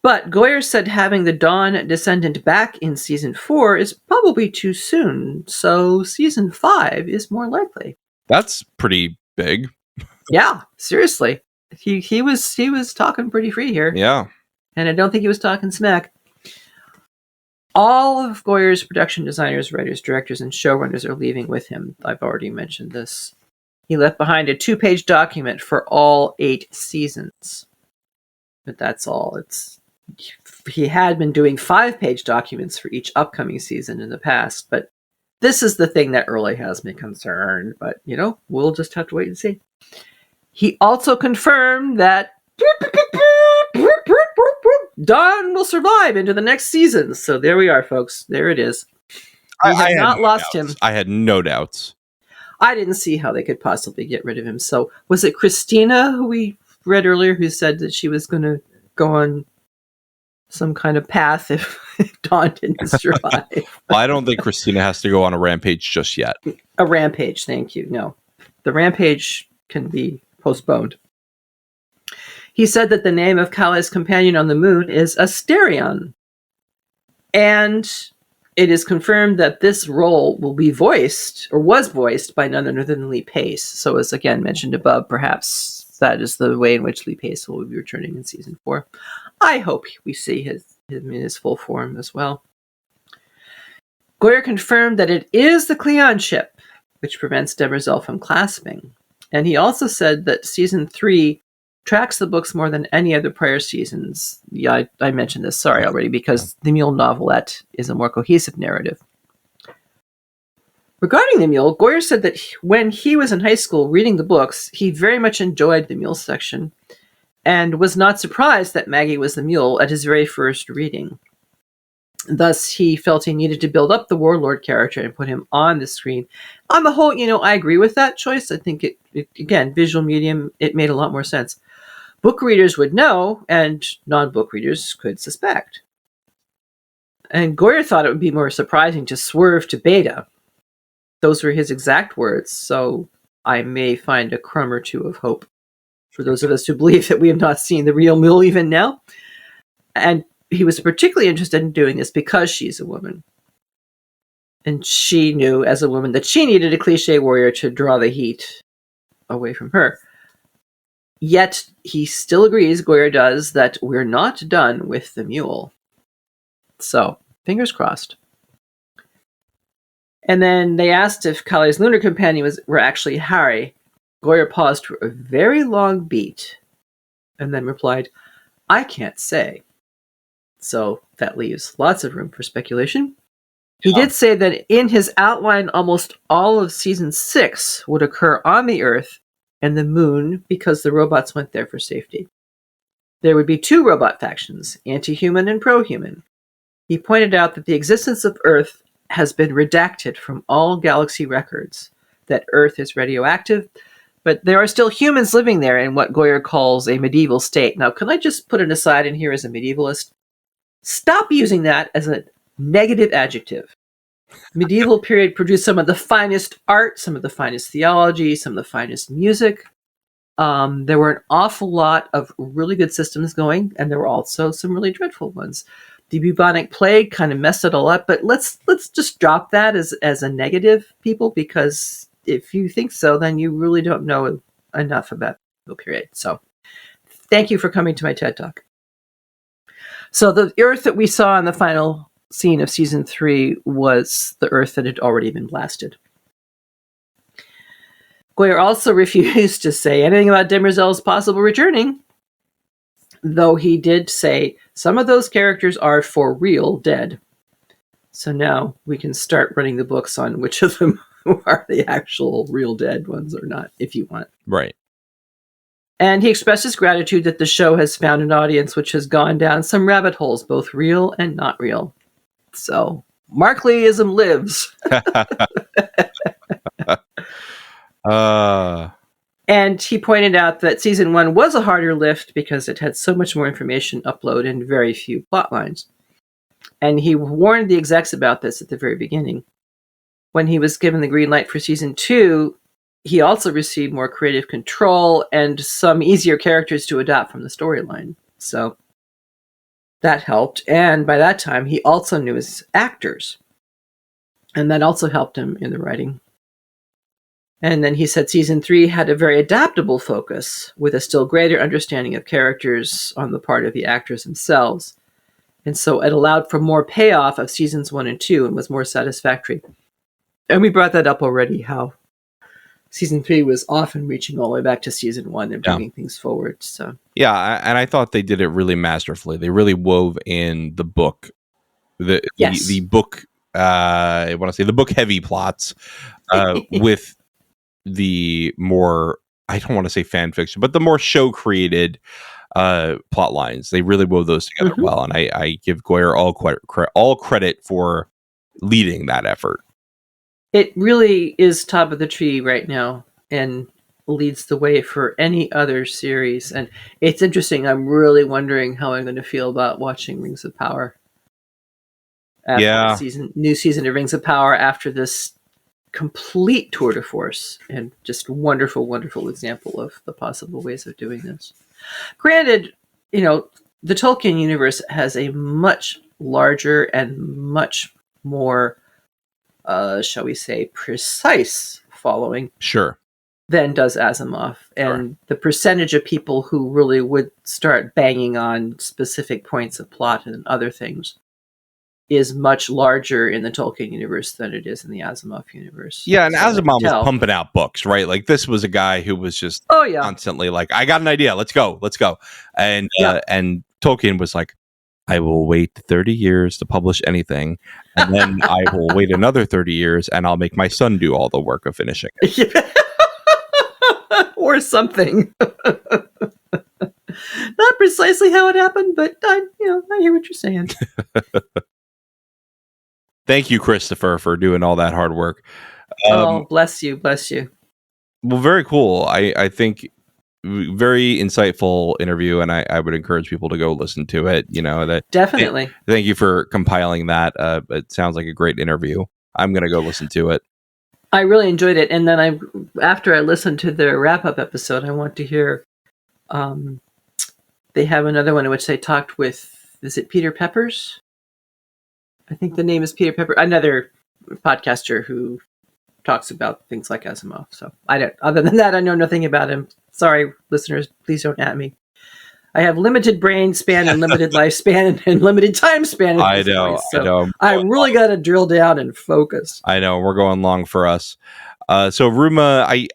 But Goyer said having the Dawn Descendant back in Season 4 is probably too soon, so Season 5 is more likely.
That's pretty big.
Yeah, seriously. He was talking pretty free here.
Yeah.
And I don't think he was talking smack. All of Goyer's production designers, writers, directors, and showrunners are leaving with him. I've already mentioned this. He left behind a 2-page document for all 8 seasons. But that's all. He had been doing 5-page documents for each upcoming season in the past, but this is the thing that really has me concerned. But, we'll just have to wait and see. He also confirmed that Dawn will survive into the next season. So there we are, folks. There it is. I have not lost him.
I had no doubts.
I didn't see how they could possibly get rid of him. So was it Christina, who we read earlier, who said that she was going to go on some kind of path if Dawn didn't survive?
Well, I don't think Christina has to go on a rampage just yet.
A rampage, thank you. No, the rampage can be postponed. He said that the name of Kali's companion on the moon is Asterion. And it is confirmed that this role will be voiced, or was voiced, by none other than Lee Pace. So as again mentioned above, perhaps that is the way in which Lee Pace will be returning in season 4. I hope we see him in his full form as well. Goyer confirmed that it is the Cleon ship, which prevents Demerzel from clasping. And he also said that season 3 tracks the books more than any other prior seasons. Yeah, I mentioned this, sorry, already, because the Mule novelette is a more cohesive narrative. Regarding the Mule, Goyer said that when he was in high school reading the books, he very much enjoyed the Mule section and was not surprised that Maggie was the Mule at his very first reading. Thus, he felt he needed to build up the Warlord character and put him on the screen. On the whole, I agree with that choice. I think it again, visual medium, it made a lot more sense. Book readers would know, and non-book readers could suspect. And Goyer thought it would be more surprising to swerve to Beta. Those were his exact words, so I may find a crumb or two of hope for those of us who believe that we have not seen the real Mule even now. And he was particularly interested in doing this because she's a woman. And she knew, as a woman, that she needed a cliché warrior to draw the heat away from her. Yet, he still agrees, Goyer does, that we're not done with the Mule. So, fingers crossed. And then they asked if Kali's lunar companion were actually Harry. Goyer paused for a very long beat, and then replied, I can't say. So, that leaves lots of room for speculation. He did say that in his outline, almost all of season 6 would occur on the Earth and the moon because the robots went there for safety. There would be 2 robot factions, anti-human and pro-human. He pointed out that the existence of Earth has been redacted from all galaxy records, that Earth is radioactive, but there are still humans living there in what Goyer calls a medieval state. Now, can I just put an aside in here as a medievalist? Stop using that as a negative adjective. Medieval period produced some of the finest art, some of the finest theology, some of the finest music. There were an awful lot of really good systems going, and there were also some really dreadful ones. The bubonic plague kind of messed it all up, but let's just drop that as a negative, people, because if you think so, then you really don't know enough about the period. So thank you for coming to my TED Talk. So the Earth that we saw in the final scene of season 3 was the Earth that had already been blasted. Goyer also refused to say anything about Demerzel's possible returning, though he did say some of those characters are for real dead. So now we can start running the books on which of them are the actual real dead ones or not, if you want.
Right.
And he expressed his gratitude that the show has found an audience which has gone down some rabbit holes, both real and not real. So, Markleyism lives. And he pointed out that season 1 was a harder lift because it had so much more information upload and very few plot lines. And he warned the execs about this at the very beginning. When he was given the green light for season 2, he also received more creative control and some easier characters to adopt from the storyline. So that helped. And by that time, he also knew his actors. And that also helped him in the writing. And then he said season 3 had a very adaptable focus with a still greater understanding of characters on the part of the actors themselves. And so it allowed for more payoff of seasons 1 and 2 and was more satisfactory. And we brought that up already, how season 3 was often reaching all the way back to season 1 and bringing things forward. So
yeah, and I thought they did it really masterfully. They really wove in the book, the book. I want to say the book heavy plots with the more, I don't want to say fan fiction, but the more show created plot lines. They really wove those together well, and I give Goyer all credit for leading that effort.
It really is top of the tree right now and leads the way for any other series. And it's interesting. I'm really wondering how I'm going to feel about watching Rings of Power after
Yeah,
new season of Rings of Power after this complete tour de force and just wonderful, wonderful example of the possible ways of doing this. Granted, the Tolkien universe has a much larger and much more, shall we say, precise following
sure.
than does Asimov. And the percentage of people who really would start banging on specific points of plot and other things is much larger in the Tolkien universe than it is in the Asimov universe.
Yeah, and
So
Asimov was pumping out books, right? Like this was a guy who was just constantly like, I got an idea, let's go. And and Tolkien was like, I will wait 30 years to publish anything, and then I will wait another 30 years and I'll make my son do all the work of finishing it.
Or something. Not precisely how it happened, but I hear what you're saying.
Thank you, Christopher, for doing all that hard work.
Bless you.
Well, very cool. I think very insightful interview, and I would encourage people to go listen to it. That
definitely.
Thank you for compiling that. It sounds like a great interview. I'm going to go listen to it.
I really enjoyed it, and then after I listened to the wrap-up episode, I want to hear. They have another one in which they talked with. Is it Peter Peppers? I think the name is Peter Pepper, another podcaster who talks about things like Asimov. So other than that, I know nothing about him. Sorry, listeners, please don't at me. I have limited brain span and limited lifespan and limited time span.
I know.
I really got to drill down and focus.
I know. We're going long for us. So Ruma,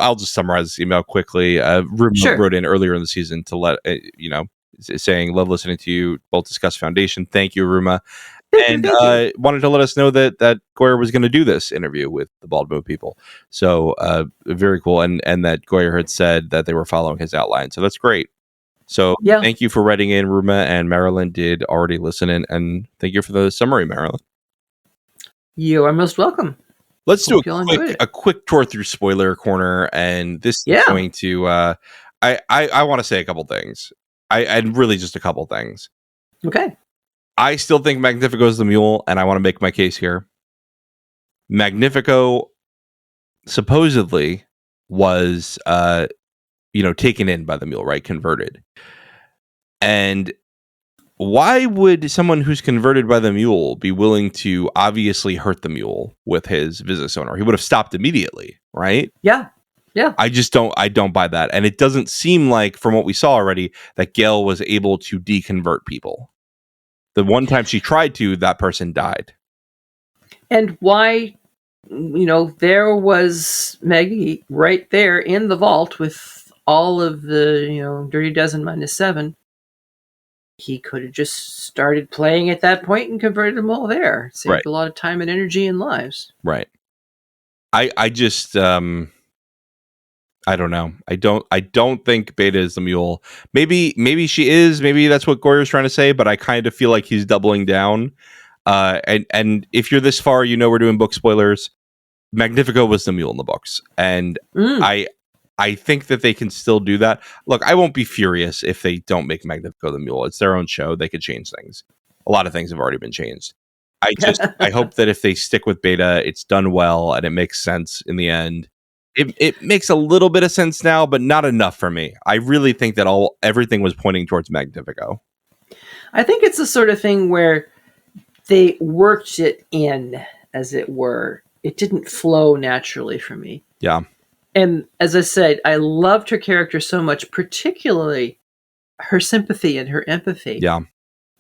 I'll just summarize this email quickly. Ruma wrote in earlier in the season to let saying, love listening to you both discuss Foundation. Thank you, Ruma. And wanted to let us know that Goyer was going to do this interview with the Bald Move people. So very cool. And that Goyer had said that they were following his outline. So that's great. So thank you for writing in, Ruma, and Marilyn did already listen in. And thank you for the summary, Marilyn.
You are most welcome.
Let's do a quick tour through spoiler corner. And this is going to, I want to say a couple things. And really just a couple things.
Okay.
I still think Magnifico is the mule, and I want to make my case here. Magnifico supposedly was, taken in by the mule, right? Converted. And why would someone who's converted by the mule be willing to obviously hurt the mule with his business owner? He would have stopped immediately, right?
Yeah.
I don't buy that. And it doesn't seem like, from what we saw already, that Gail was able to deconvert people. The one time she tried to, that person died.
And why, there was Maggie right there in the vault with all of the, Dirty Dozen -7. He could have just started playing at that point and converted them all there. Saved a lot of time and energy and lives.
Right. I just, I don't know. I don't think Beta is the mule. Maybe she is. Maybe that's what Goyer's trying to say. But I kind of feel like he's doubling down. And if you're this far, we're doing book spoilers. Magnifico was the mule in the books, and I think that they can still do that. Look, I won't be furious if they don't make Magnifico the mule. It's their own show. They could change things. A lot of things have already been changed. I hope that if they stick with Beta, it's done well and it makes sense in the end. It makes a little bit of sense now, but not enough for me. I really think that everything was pointing towards Magnifico.
I think it's the sort of thing where they worked it in, as it were. It didn't flow naturally for me.
Yeah.
And as I said, I loved her character so much, particularly her sympathy and her empathy.
Yeah.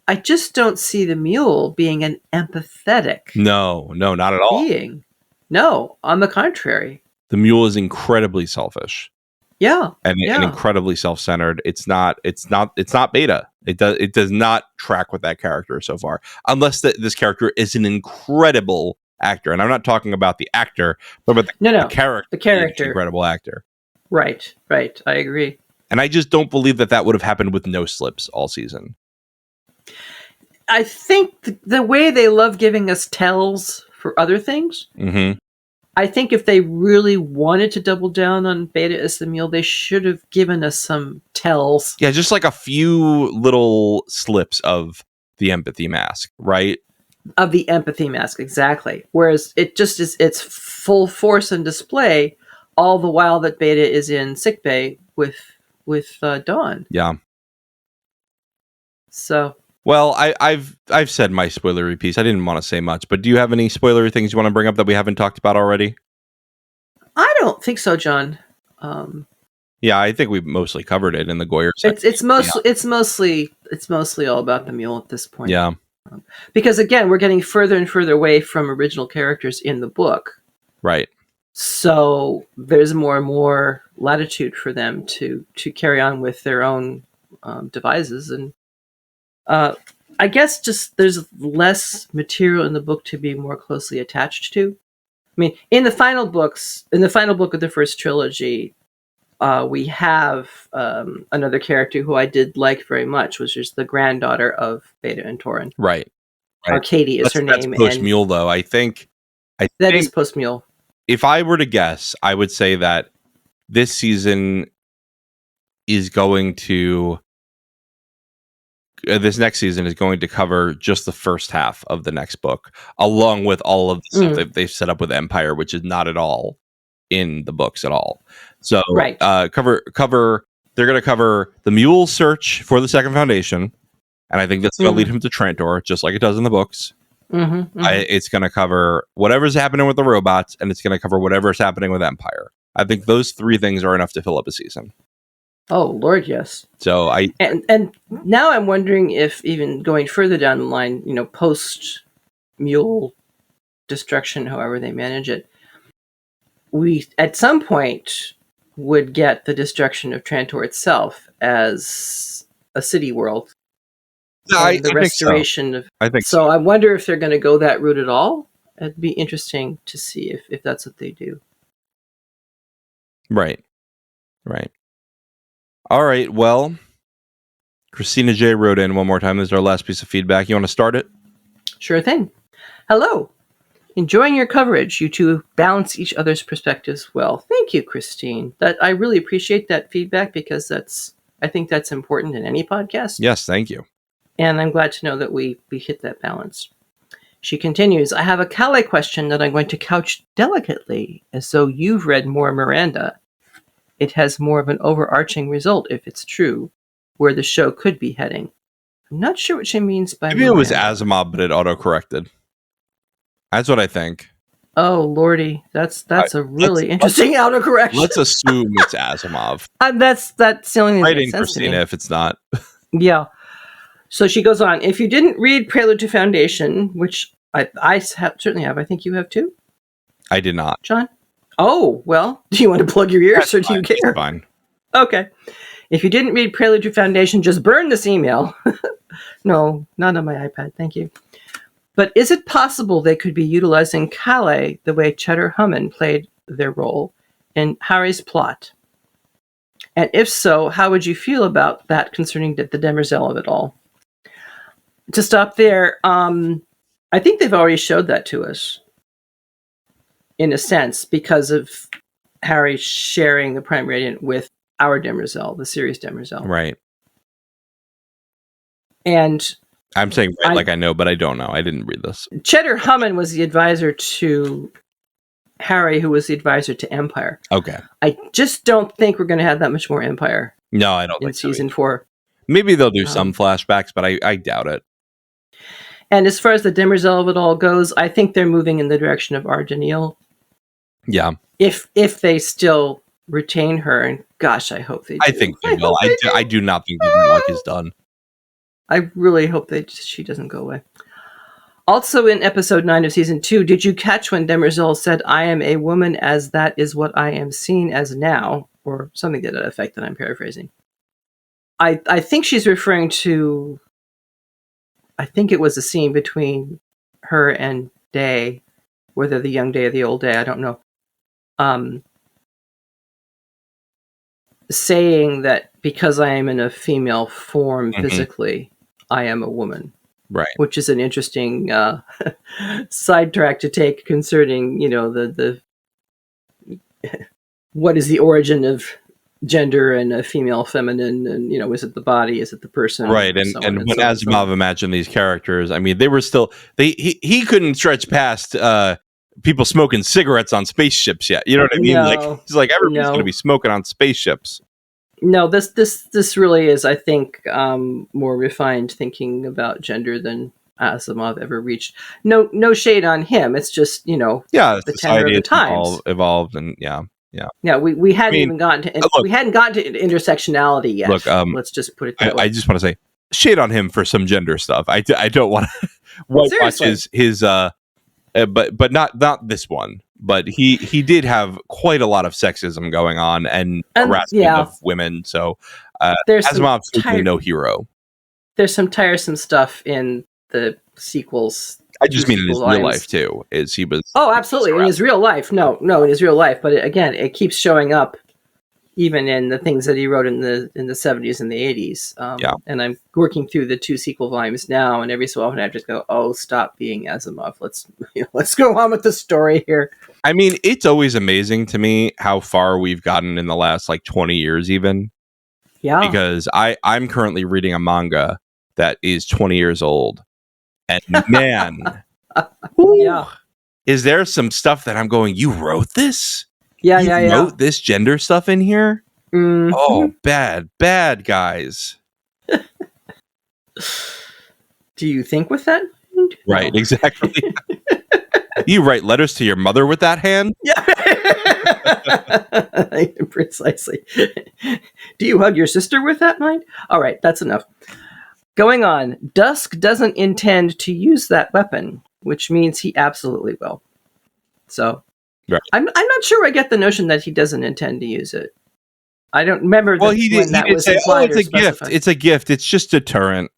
I just don't see the mule being an empathetic.
No, not at all.
Being. No, on the contrary.
The mule is incredibly selfish.
Yeah.
And incredibly self-centered. It's not Beta. It does not track with that character so far. Unless this character is an incredible actor. And I'm not talking about the actor, but about the character. The character. Incredible actor.
Right. I agree.
And I just don't believe that would have happened with no slips all season.
I think the way they love giving us tells for other things, I think if they really wanted to double down on Beta as the mule, they should have given us some tells.
Yeah, just like a few little slips of the empathy mask, right?
Of the empathy mask, exactly. Whereas it just is its full force and display all the while that Beta is in sickbay with Dawn.
Yeah.
So,
well, I've said my spoilery piece. I didn't want to say much, but do you have any spoilery things you want to bring up that we haven't talked about already?
I don't think so, John.
Yeah, I think we've mostly covered it in the Goyer section.
It's mostly all about the mule at this point.
Yeah.
Because again, we're getting further and further away from original characters in the book.
Right.
So there's more and more latitude for them to carry on with their own devices, and I guess just there's less material in the book to be more closely attached to. I mean, in the final book of the first trilogy, we have another character who I did like very much, which is the granddaughter of Beta and Torin.
Right.
Arcady is her name.
That's post-mule, though. I think
that is post-mule.
If I were to guess, I would say that this season is going to... this next season is going to cover just the first half of the next book, along with all of the stuff that they've set up with Empire, which is not at all in the books at all. So
right.
They're going to cover the mule search for the Second Foundation, and I think that's going to lead him to Trantor, just like it does in the books. It's going to cover whatever's happening with the robots, and it's going to cover whatever's happening with Empire. I think those three things are enough to fill up a season.
Oh Lord, yes.
So
and now I'm wondering if even going further down the line, post mule destruction, however they manage it, we at some point would get the destruction of Trantor itself as a city world. The restoration
think so. I think
so. I wonder if they're going to go that route at all. It'd be interesting to see if that's what they do.
Right. All right, well, Christina J. wrote in one more time. This is our last piece of feedback. You want to start it?
Sure thing. Hello. Enjoying your coverage. You two balance each other's perspectives well. Thank you, Christine. I really appreciate that feedback because I think that's important in any podcast.
Yes, thank you.
And I'm glad to know that we hit that balance. She continues, I have a Calais question that I'm going to couch delicately, as though you've read more Miranda. It has more of an overarching result, if it's true, where the show could be heading. I'm not sure what she means by
Maybe Miranda. It was Asimov, but it auto-corrected. That's what I think.
Oh, Lordy. That's a really interesting autocorrection.
Let's assume it's Asimov.
That's the only thing that makes sense
Christina,
to me.
if it's not.
Yeah. So she goes on, if you didn't read Prelude to Foundation, which I certainly have, I think you have too?
I did not.
John? Oh, well, do you want to plug your ears or do you care?
That's fine.
Okay. If you didn't read Prelude to Foundation, just burn this email. No, not on my iPad. Thank you. But is it possible they could be utilizing Calais the way Cheddar Hummin played their role in Harry's plot? And if so, how would you feel about that concerning the demoiselle of it all? To stop there, I think they've already showed that to us. In a sense, because of Harry sharing the Prime Radiant with our demoiselle, the Sirius demoiselle.
Right.
And
I'm saying right like I know, but I don't know. I didn't read this.
Cheddar Hummin was the advisor to Harry, who was the advisor to Empire.
Okay.
I just don't think we're going to have that much more Empire.
No, I don't
in
think so
season 4.
Maybe they'll do some flashbacks, but I doubt it.
And as far as the demoiselle of it all goes, I think they're moving in the direction of Ardenil.
Yeah.
If they still retain her, and gosh, I hope they do.
I think they will. I do not think the work is done.
I really hope she doesn't go away. Also in episode 9 of season 2, did you catch when Demerzel said, I am a woman as that is what I am seen as now? Or something to that effect that I'm paraphrasing. I think she's referring to, I think it was a scene between her and Day, whether the young Day or the old Day, I don't know. Saying that because I am in a female form physically, I am a woman.
Right.
Which is an interesting sidetrack to take concerning, the what is the origin of gender and a female, feminine, and is it the body, is it the person,
right? And
so
and when
so
Asimov imagined these characters, I mean, they were still he couldn't stretch past people smoking cigarettes on spaceships yet. You know what I mean?
No,
like he's like everybody's going to be smoking on spaceships.
No, this really is, I think, more refined thinking about gender than Asimov ever reached. No shade on him. It's just the tenor of the times
evolved, and
we hadn't even gotten to we hadn't gotten to intersectionality yet.
Look,
let's just put it that way.
I just want to say shade on him for some gender stuff. I don't want to whitewash his but not this one. But he did have quite a lot of sexism going on and harassment of women. So Asimov's certainly no hero.
There's some tiresome stuff in the sequels.
I just mean in his real life too. He was
absolutely in his real life. No, in his real life. But again, it keeps showing up even in the things that he wrote in the 70s and the 80s. And I'm working through the 2 sequel volumes now, and every so often I just go, "Oh, stop being Asimov. Let's go on with the story here."
I mean, it's always amazing to me how far we've gotten in the last 20 years, even.
Yeah.
Because I'm currently reading a manga that is 20 years old, and man, is there some stuff that I'm going, you wrote this? You wrote this gender stuff in here?
Mm-hmm.
Oh, bad guys.
Do you think with that?
Right, exactly. You write letters to your mother with that hand?
Yeah. Precisely. Do you hug your sister with that mind? All right, that's enough. Going on. Dusk doesn't intend to use that weapon, which means he absolutely will. So, right. I'm not sure I get the notion that he doesn't intend to use it. I don't remember
he did say, it's a gift. It's a gift. It's just deterrent.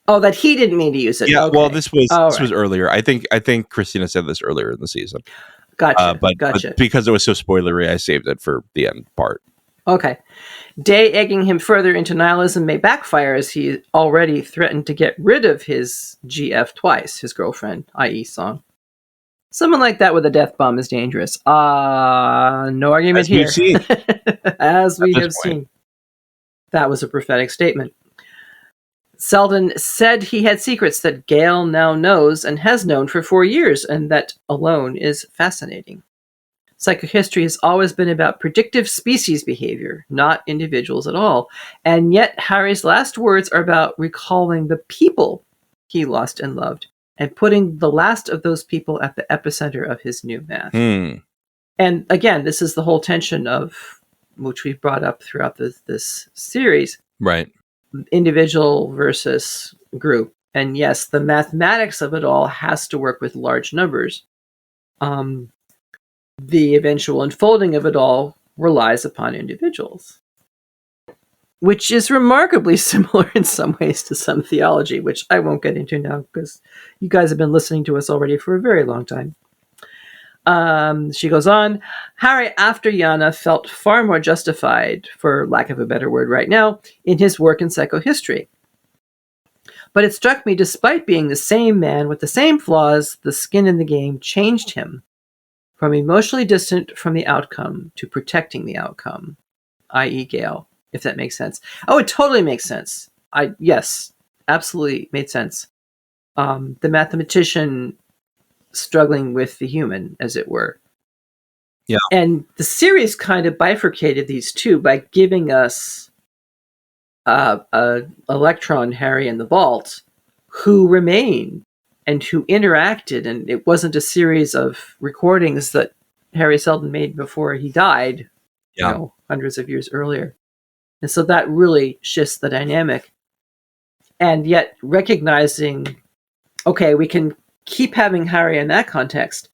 Oh, that he didn't mean to use it.
Yeah,
okay.
Well, this was earlier. I think Christina said this earlier in the season.
Gotcha.
But because it was so spoilery, I saved it for the end part.
Okay. Day egging him further into nihilism may backfire, as he already threatened to get rid of his GF twice, his girlfriend, i.e. Song. Someone like that with a death bomb is dangerous. No argument here. As we have seen. That was a prophetic statement. Selden said he had secrets that Gale now knows and has known for 4 years, and that alone is fascinating. Psychohistory has always been about predictive species behavior, not individuals at all. And yet Harry's last words are about recalling the people he lost and loved, and putting the last of those people at the epicenter of his new math. And again, this is the whole tension of which we've brought up throughout this series.
Right.
Individual versus group. And yes, the mathematics of it all has to work with large numbers. The eventual unfolding of it all relies upon individuals, which is remarkably similar in some ways to some theology, which I won't get into now because you guys have been listening to us already for a very long time. She goes on, Harry, after Yana, felt far more justified, for lack of a better word right now, in his work in psychohistory. But it struck me, despite being the same man with the same flaws, the skin in the game changed him from emotionally distant from the outcome to protecting the outcome, i.e. Gale, if that makes sense. Oh, it totally makes sense. Yes, absolutely made sense. The mathematician struggling with the human, as it were.
Yeah.
And the series kind of bifurcated these two by giving us Electron, Harry, and the Vault, who remained and who interacted, and it wasn't a series of recordings that Harry Selden made before he died, hundreds of years earlier. And so that really shifts the dynamic. And yet recognizing, okay, we can keep having Harry in that context,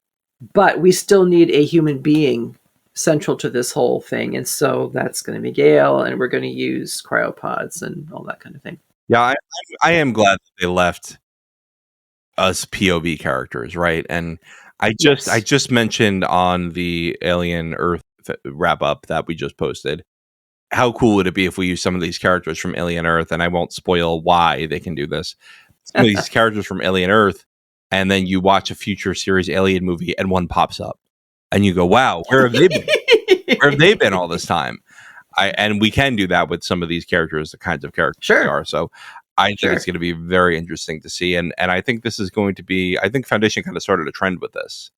but we still need a human being central to this whole thing. And so that's going to be Gale, and we're going to use cryopods and all that kind of thing.
Yeah, I am glad that they left us POV characters, right? And I just mentioned on the Alien Earth wrap up that we just posted, how cool would it be if we use some of these characters from Alien Earth, and I won't spoil why they can do this. Some of these characters from Alien Earth, and then you watch a future series Alien movie and one pops up and you go, wow, where have they been? Where have they been all this time? And we can do that with some of these characters, the kinds of characters they are. So I think it's going to be very interesting to see. And I think this is going to be, I think Foundation kind of started a trend with this.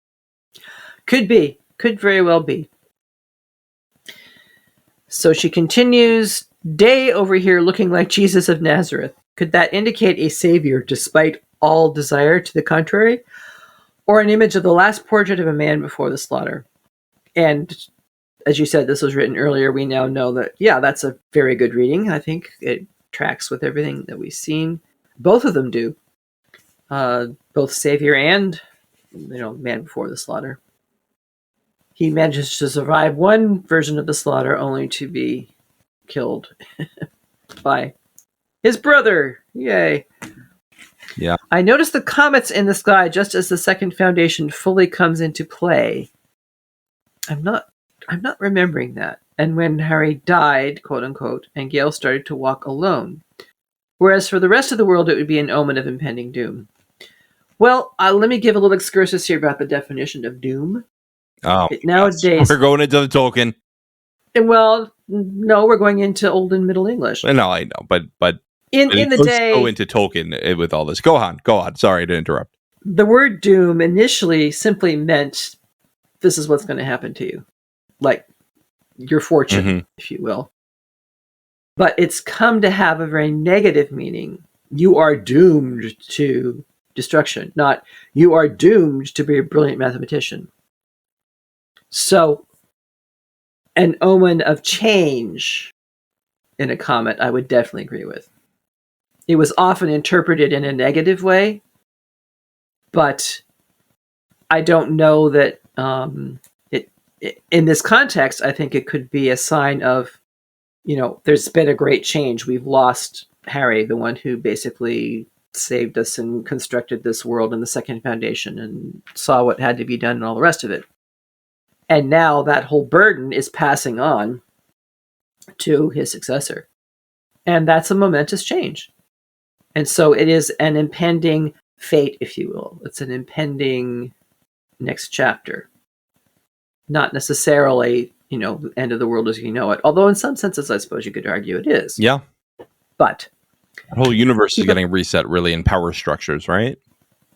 Could be. Could very well be. So she continues, Day over here looking like Jesus of Nazareth. Could that indicate a savior despite all desire to the contrary? Or an image of the last portrait of a man before the slaughter? And as you said, this was written earlier. We now know that, that's a very good reading. I think it tracks with everything that we've seen. Both of them do. Both savior and, man before the slaughter. He manages to survive one version of the slaughter only to be killed by his brother. Yay.
Yeah.
I noticed the comets in the sky just as the second foundation fully comes into play. I'm not remembering that. And when Harry died, quote unquote, and Gale started to walk alone. Whereas for the rest of the world, it would be an omen of impending doom. Well, let me give a little excursus here about the definition of doom.
Oh,
nowadays
we're going into the Tolkien.
Well, no, we're going into Old and Middle English.
No, I know, but
in the day,
go into Tolkien with all this. Go on. Sorry to interrupt.
The word doom initially simply meant this is what's going to happen to you, like your fortune, if you will. But it's come to have a very negative meaning. You are doomed to destruction, not you are doomed to be a brilliant mathematician. So, an omen of change in a comet, I would definitely agree with. It was often interpreted in a negative way, but I don't know that in this context, I think it could be a sign of, there's been a great change. We've lost Harry, the one who basically saved us and constructed this world in the second foundation and saw what had to be done and all the rest of it. And now that whole burden is passing on to his successor. And that's a momentous change. And so it is an impending fate, if you will. It's an impending next chapter. Not necessarily, the end of the world as you know it. Although in some senses, I suppose you could argue it is.
Yeah.
But
the whole universe is getting reset really in power structures, right?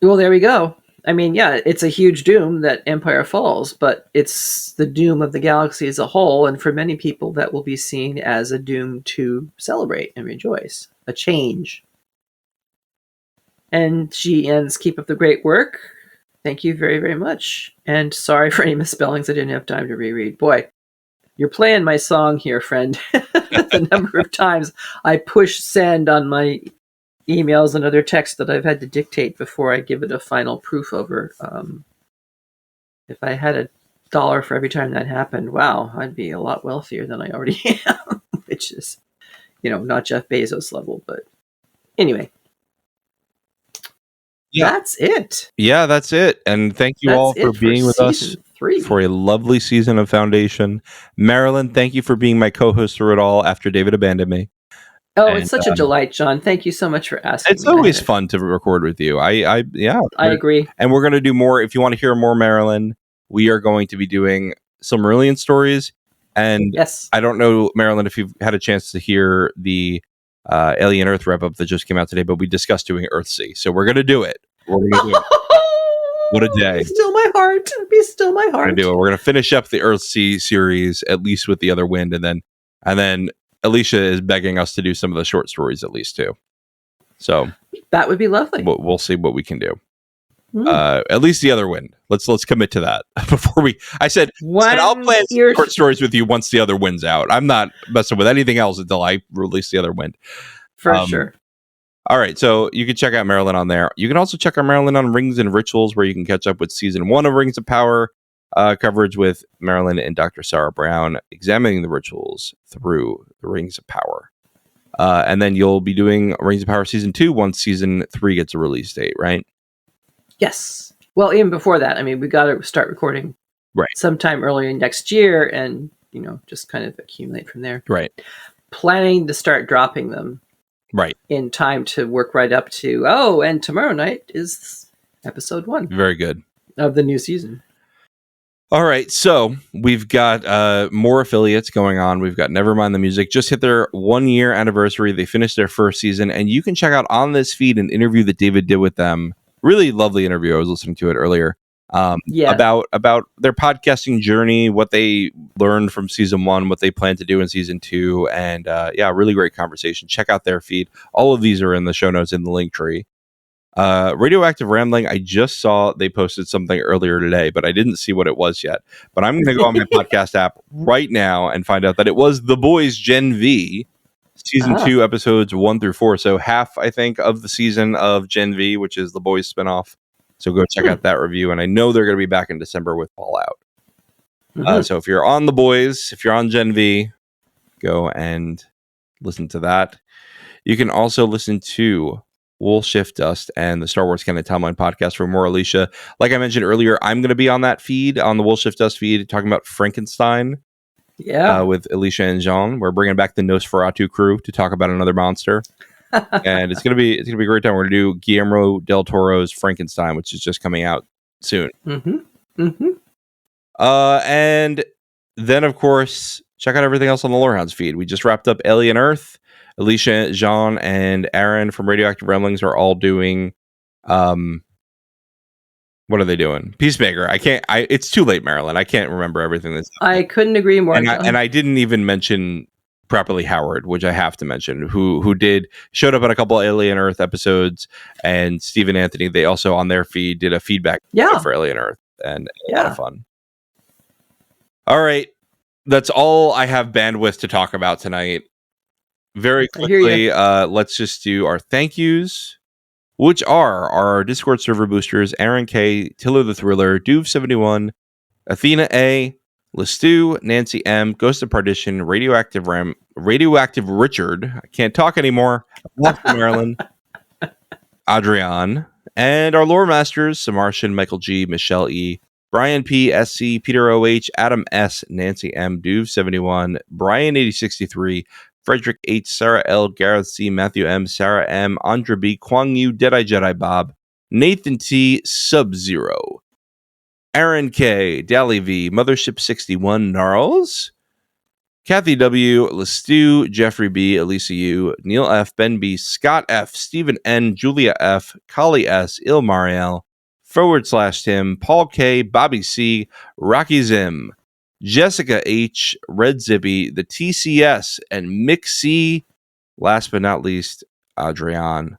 Well, there we go. I mean, yeah, it's a huge doom that Empire falls, but it's the doom of the galaxy as a whole, and for many people that will be seen as a doom to celebrate and rejoice, a change. And she ends, keep up the great work. Thank you very, very much. And sorry for any misspellings I didn't have time to reread. Boy, you're playing my song here, friend. The number of times I push send on my emails and other texts that I've had to dictate before I give it a final proof over. If I had $1 for every time that happened, wow, I'd be a lot wealthier than I already am, which is, not Jeff Bezos level, but anyway. Yeah. That's it.
Yeah, that's it. And thank you all for being with us for a lovely season of Foundation. Marilyn, thank you for being my co-host through it all after David abandoned me.
Oh, it's such a delight, John. Thank you so much for asking.
It's always fun to record with you. I
agree.
And we're going to do more. If you want to hear more Marilyn, we are going to be doing some Marilyn stories. And
yes,
I don't know, Marilyn, if you've had a chance to hear the Alien Earth wrap up that just came out today, but we discussed doing Earthsea. So we're going to do it. We're going to do it. What a day.
Be still my heart. Be still my heart.
We're going to do it. We're going to finish up the Earthsea series, at least with The Other Wind, and then Alicia is begging us to do some of the short stories at least too. So
that would be lovely.
We'll see what we can do. At least The Other Wind. Let's commit to that before we. I said I'll plan short stories with you once The Other Wind's out. I'm not messing with anything else until I release The Other Wind.
For sure.
All right, so you can check out Marilyn on there. You can also check out Marilyn on Rings and Rituals, where you can catch up with season 1 of Rings of Power. Coverage with Marilyn and Dr. Sarah Brown examining the rituals through the Rings of Power. And then you'll be doing Rings of Power Season 2 once Season 3 gets a release date, right?
Yes. Well, even before that, I mean, we got to start recording sometime early next year and, just kind of accumulate from there.
Right.
Planning to start dropping them.
Right.
In time to work right up to, and tomorrow night is episode 1.
Very good.
Of the new season.
All right, so we've got more affiliates going on. We've got Nevermind the Music, just hit their 1-year anniversary. They finished their first season, and you can check out on this feed an interview that David did with them. Really lovely interview. I was listening to it earlier. About their podcasting journey, what they learned from season 1, what they plan to do in season 2, and really great conversation. Check out their feed. All of these are in the show notes in the link tree. Radioactive Rambling, I just saw they posted something earlier today, but I didn't see what it was yet. But I'm going to go on my podcast app right now and find out that it was The Boys Gen V, season 2, episodes 1 through 4. So half, I think, of the season of Gen V, which is The Boys spinoff. So go check out that review. And I know they're going to be back in December with Fallout. So if you're on The Boys, if you're on Gen V, go and listen to that. You can also listen to Wool Shift Dust and the Star Wars Canon Timeline podcast for more Alicia. Like I mentioned earlier, I'm going to be on that feed, on the Wool Shift Dust feed, talking about Frankenstein.
Yeah.
With Alicia and Jean. We're bringing back the Nosferatu crew to talk about another monster. And it's going to be a great time. We're going to do Guillermo del Toro's Frankenstein, which is just coming out soon. And then, of course, check out everything else on the Lorehounds feed. We just wrapped up Alien Earth. Alicia, Jean, and Aaron from Radioactive Ramblings are all doing what are they doing? Peacemaker. It's too late, Marilyn. I can't remember everything that's
I couldn't agree more.
And I didn't even mention properly Howard, which I have to mention, who showed up on a couple of Alien Earth episodes, and Stephen Anthony, they also on their feed did a feedback for Alien Earth, and a lot of fun. All right. That's all I have bandwidth to talk about tonight. Very quickly, let's just do our thank yous, which are our Discord server boosters: Aaron K, Tiller the Thriller, Duve71, Athena A, Lestu, Nancy M, Ghost of Partition, Radioactive Richard, I can't talk anymore, Marilyn, Adrian, and our lore masters: Samartian, Michael G, Michelle E, Brian P, SC, Peter OH, Adam S, Nancy M, Duve71, Brian 8063, Frederick H, Sarah L, Gareth C, Matthew M, Sarah M, Andra B, Kwang Yu, Deadeye Jedi Bob, Nathan T, Sub-Zero, Aaron K, Dally V, Mothership 61, Gnarls, Kathy W, Lestu, Jeffrey B, Elisa U, Neil F, Ben B, Scott F, Stephen N, Julia F, Kali S, Il Mariel, /Tim, Paul K, Bobby C, Rocky Zim, Jessica H, Red Zippy, the TCS, and Mick C. Last but not least, Adrian.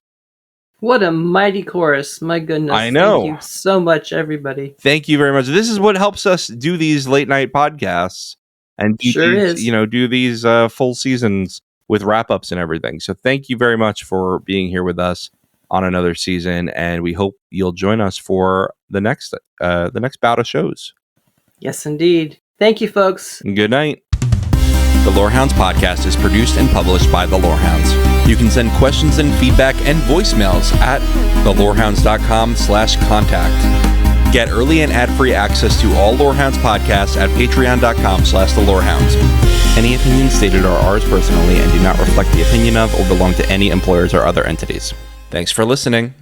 What a mighty chorus. My goodness.
I know.
Thank you so much, everybody.
Thank you very much. This is what helps us do these late night podcasts and do these full seasons with wrap-ups and everything. So thank you very much for being here with us on another season, and we hope you'll join us for the next bout of shows.
Yes, indeed. Thank you, folks.
Good night. The Lorehounds podcast is produced and published by the Lorehounds. You can send questions and feedback and voicemails at thelorehounds.com/contact. Get early and ad-free access to all Lorehounds podcasts at patreon.com/thelorehounds. Any opinions stated are ours personally and do not reflect the opinion of or belong to any employers or other entities. Thanks for listening.